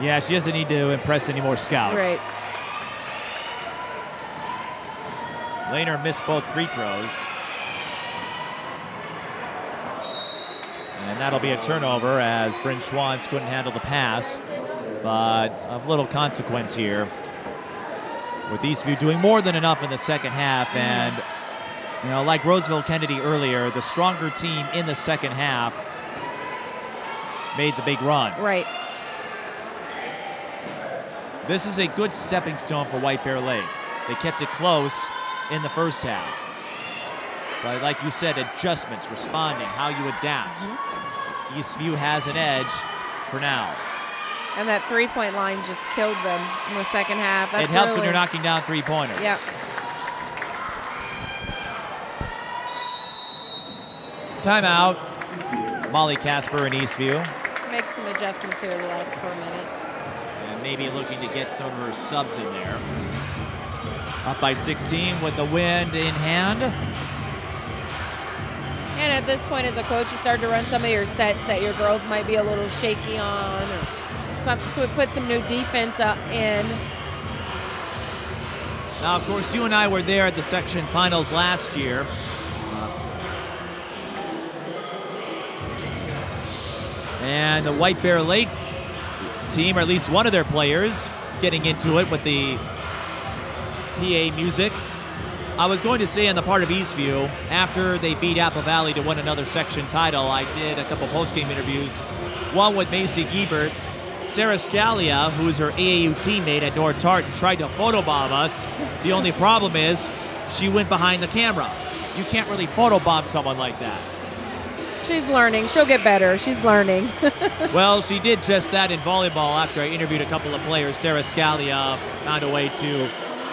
Yeah, she doesn't need to impress any more scouts. Right. Lehner missed both free throws. And that'll be a turnover as Bryn Schwantz couldn't handle the pass. But of little consequence here. With Eastview doing more than enough in the second half. And, you know, like Roseville Kennedy earlier, the stronger team in the second half made the big run. Right. This is a good stepping stone for White Bear Lake. They kept it close in the first half. But like you said, adjustments, responding, how you adapt. Eastview has an edge for now. And that three-point line just killed them in the second half. That's it helps really, when you're knocking down three-pointers. Yep. Timeout. Molly Casper in Eastview. Make some adjustments here the last 4 minutes. And maybe looking to get some of her subs in there. Up by 16 with the wind in hand. And at this point as a coach, you start to run some of your sets that your girls might be a little shaky on. Or so we put some new defense in. Now, of course, you and I were there at the section finals last year. And the White Bear Lake team, or at least one of their players, getting into it with the PA music. I was going to say on the part of Eastview, after they beat Apple Valley to win another section title, I did a couple post-game interviews, one with Macy Giebert. Sarah Scalia, who's her AAU teammate at North Tartan, tried to photobomb us. The only problem is she went behind the camera. You can't really photobomb someone like that. She's learning. She'll get better. She's learning. Well, she did just that in volleyball after I interviewed a couple of players. Sarah Scalia found a way to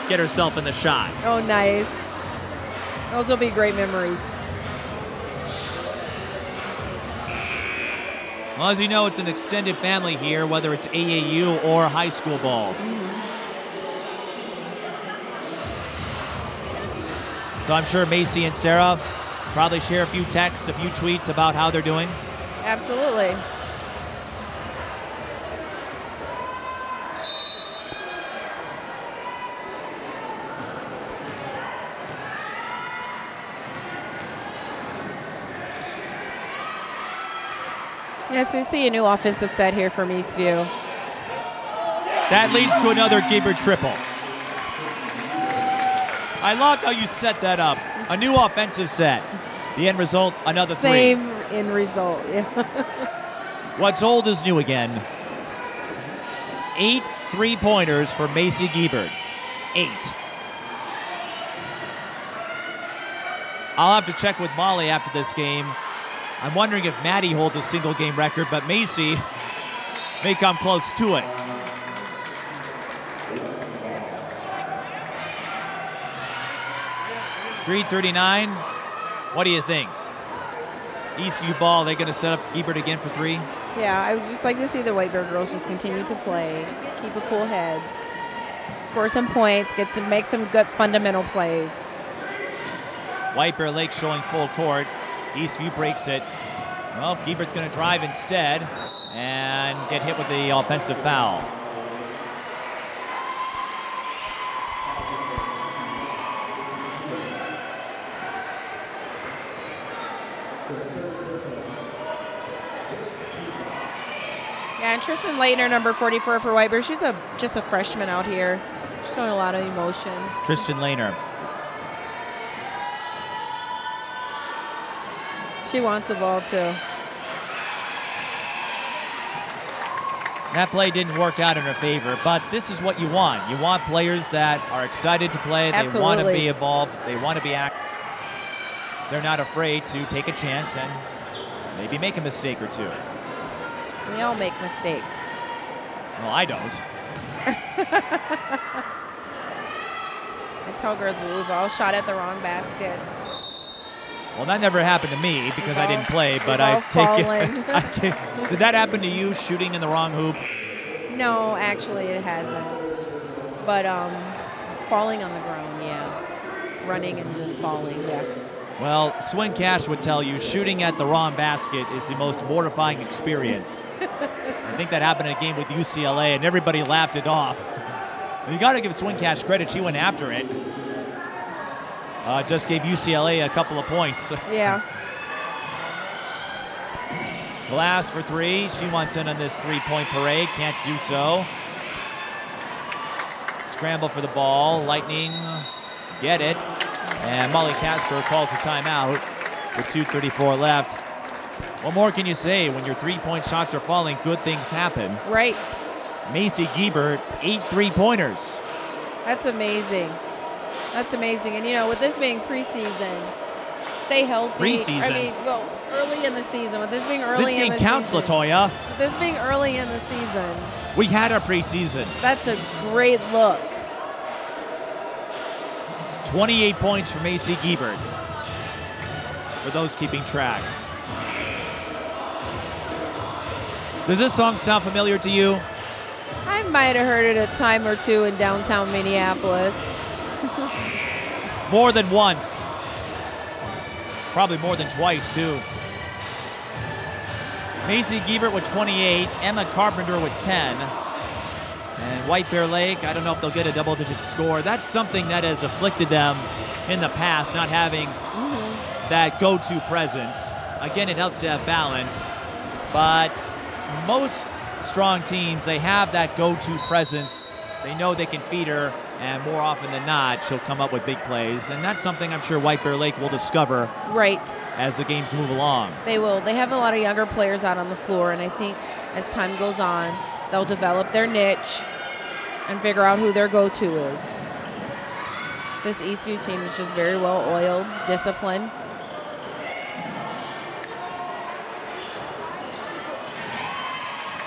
get herself in the shot. Oh, nice. Those will be great memories. Well, as you know, it's an extended family here, whether it's AAU or high school ball. So I'm sure Macy and Sarah probably share a few texts, a few tweets about how they're doing. Absolutely. Yes, we see a new offensive set here from Eastview. That leads to another Giebert triple. I loved how you set that up. A new offensive set. The end result, another three. Same end result, yeah. What's old is new again. 8 3-pointers for Macy Giebert. 8. I'll have to check with Molly after this game. I'm wondering if Maddie holds a single game record, but Macy may come close to it. .339. What do you think? Eastview ball, they're going to set up Giebert again for 3? Yeah, I would just like to see the White Bear girls just continue to play, keep a cool head, score some points, make some good fundamental plays. White Bear Lake showing full court. Eastview breaks it. Well, Giebert's going to drive instead and get hit with the offensive foul. Yeah, and Tristan Leitner, number 44 for White Bear. She's just a freshman out here. She's showing a lot of emotion. Tristan Leitner. She wants the ball, too. That play didn't work out in her favor, but this is what you want. You want players that are excited to play. They want to be involved. They want to be active. They're not afraid to take a chance and maybe make a mistake or two. We all make mistakes. Well, I don't. I tell girls we've all shot at the wrong basket. Well, that never happened to me because I didn't play, but I take it. Did that happen to you, shooting in the wrong hoop? No, actually it hasn't. But falling on the ground, yeah. Running and just falling, yeah. Well, Swing Cash would tell you shooting at the wrong basket is the most mortifying experience. I think that happened in a game with UCLA, and everybody laughed it off. You got to give Swing Cash credit. She went after it. Just gave UCLA a couple of points. Yeah. Glass for three. She wants in on this three-point parade. Can't do so. Scramble for the ball. Lightning get it. And Molly Casper calls a timeout with 2:34 left. What more can you say? When your three-point shots are falling, good things happen. Right. Macy Giebert, 8 3-pointers. That's amazing. That's amazing. And, you know, with this being preseason, stay healthy. Preseason? I mean, well, early in the season. With this being early in the season. This game counts, LaToya. With this being early in the season. We had our preseason. That's a great look. 28 points for Macy Giebert, for those keeping track. Does this song sound familiar to you? I might have heard it a time or two in downtown Minneapolis. More than once. Probably more than twice, too. Macy Giebert with 28, Emma Carpenter with 10. And White Bear Lake, I don't know if they'll get a double-digit score. That's something that has afflicted them in the past, not having that go-to presence. Again, it helps to have balance. But most strong teams, they have that go-to presence. They know they can feed her, and more often than not, she'll come up with big plays. And that's something I'm sure White Bear Lake will discover as the games move along. They will. They have a lot of younger players out on the floor, and I think as time goes on, they'll develop their niche and figure out who their go-to is. This Eastview team is just very well oiled, disciplined.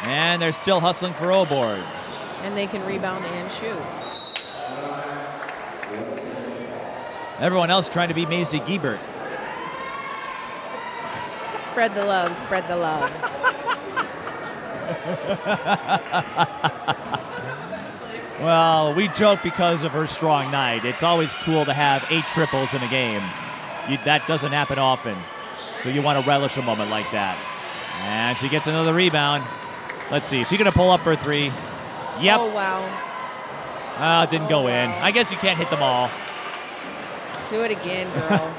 And they're still hustling for O boards. And they can rebound and shoot. Everyone else trying to beat Macy Giebert. Spread the love, spread the love. Well, we joke because of her strong night. It's always cool to have 8 triples in a game. That doesn't happen often. So you want to relish a moment like that. And she gets another rebound. Let's see. Is she going to pull up for a 3? Yep. Oh, wow. It didn't go in. I guess you can't hit them all. Do it again, girl.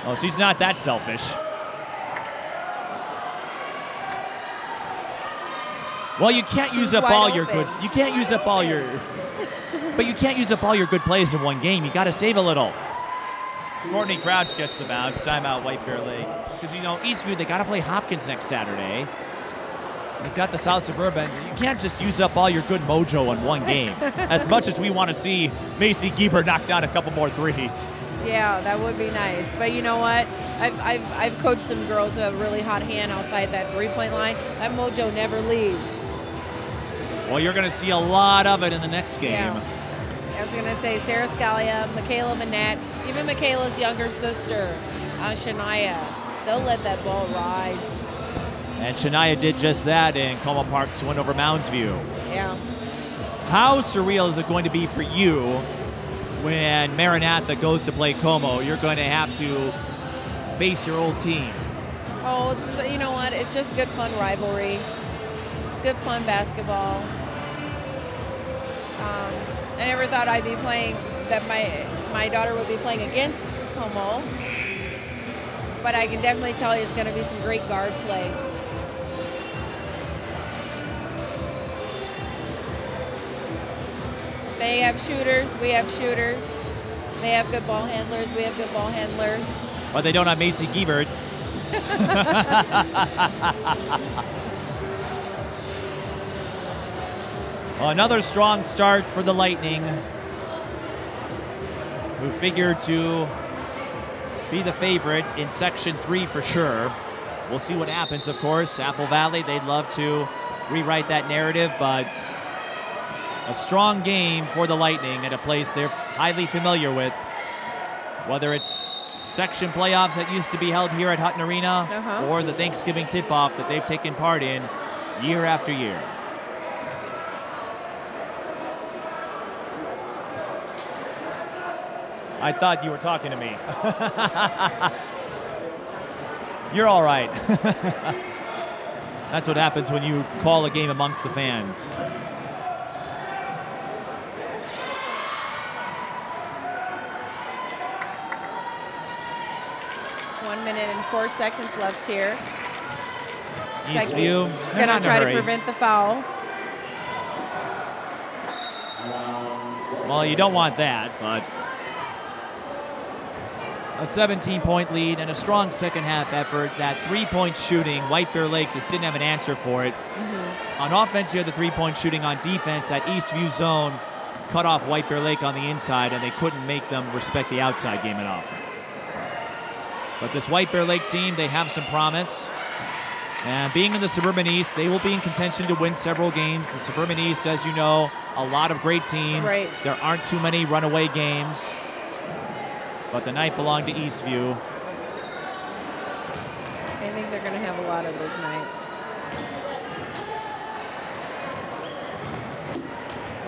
Oh, she's not that selfish. Well, you can't use up all your good. You can't use up all your. But you can't use up all your good plays in one game. You got to save a little. Courtney Crouch gets the bounce. Timeout, White Bear Lake. Because you know Eastview, they got to play Hopkins next Saturday. They've got the South Suburban. You can't just use up all your good mojo in one game. As much as we want to see Macy Giebert knock down a couple more threes. Yeah, that would be nice. But you know what? I've coached some girls who have a really hot hand outside that three-point line. That mojo never leaves. Well, you're going to see a lot of it in the next game. Yeah. I was going to say Sarah Scalia, Michaela Manette, even Michaela's younger sister, Shania. They'll let that ball ride. And Shania did just that in Como Park's win over Mounds View. Yeah. How surreal is it going to be for you when Maranatha goes to play Como? You're going to have to face your old team. Oh, you know what? It's just good fun rivalry. It's good fun basketball. I never thought I'd be playing, that my daughter would be playing against Como. But I can definitely tell you it's going to be some great guard play. They have shooters, we have shooters. They have good ball handlers, we have good ball handlers. But they don't have Macy Giebert. Well, another strong start for the Lightning, who figured to be the favorite in Section 3 for sure. We'll see what happens, of course. Apple Valley, they'd love to rewrite that narrative, but a strong game for the Lightning at a place they're highly familiar with, whether it's section playoffs that used to be held here at Hutton Arena or the Thanksgiving tip-off that they've taken part in year after year. I thought you were talking to me. You're all right. That's what happens when you call a game amongst the fans. One minute and 4 seconds left here. Eastview, just going to try to prevent the foul. Well, you don't want that, but a 17-point lead and a strong second-half effort. That three-point shooting, White Bear Lake just didn't have an answer for it. On offense, you had the three-point shooting. On defense, that Eastview zone cut off White Bear Lake on the inside, and they couldn't make them respect the outside game enough. But this White Bear Lake team, they have some promise. And being in the Suburban East, they will be in contention to win several games. The Suburban East, as you know, a lot of great teams. Right. There aren't too many runaway games. But the night belonged to Eastview. I think they're going to have a lot of those nights.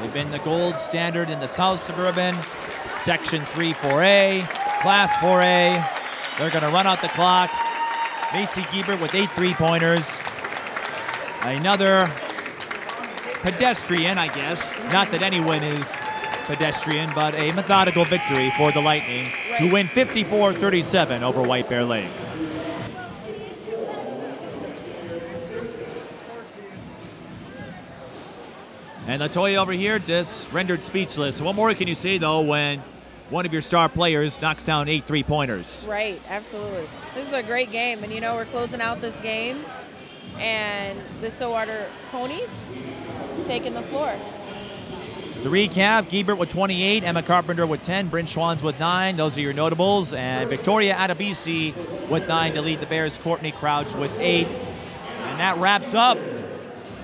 They've been the gold standard in the South Suburban, Section 3 4A, Class 4A. They're going to run out the clock. Macy Giebert with 8 3-pointers. Another pedestrian, I guess. Not that any win is pedestrian, but a methodical victory for the Lightning, who win 54-37 over White Bear Lake. And LaToya over here just rendered speechless. What more can you say, though, when one of your star players knocks down 8 3-pointers? Right, absolutely. This is a great game, and you know we're closing out this game, and the Stillwater Ponies taking the floor. To recap, Giebert with 28, Emma Carpenter with 10, Bryn Schwans with 9. Those are your notables. And Victoria Adebisi with 9 to lead the Bears. Courtney Crouch with 8. And that wraps up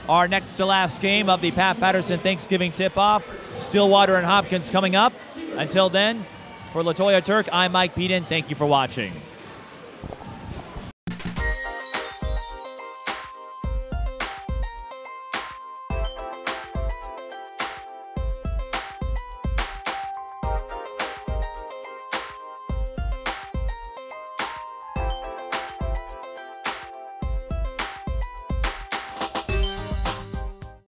our next to last game of the Pat Patterson Thanksgiving tip-off. Stillwater and Hopkins coming up. Until then, for LaToya Turk, I'm Mike Peden. Thank you for watching.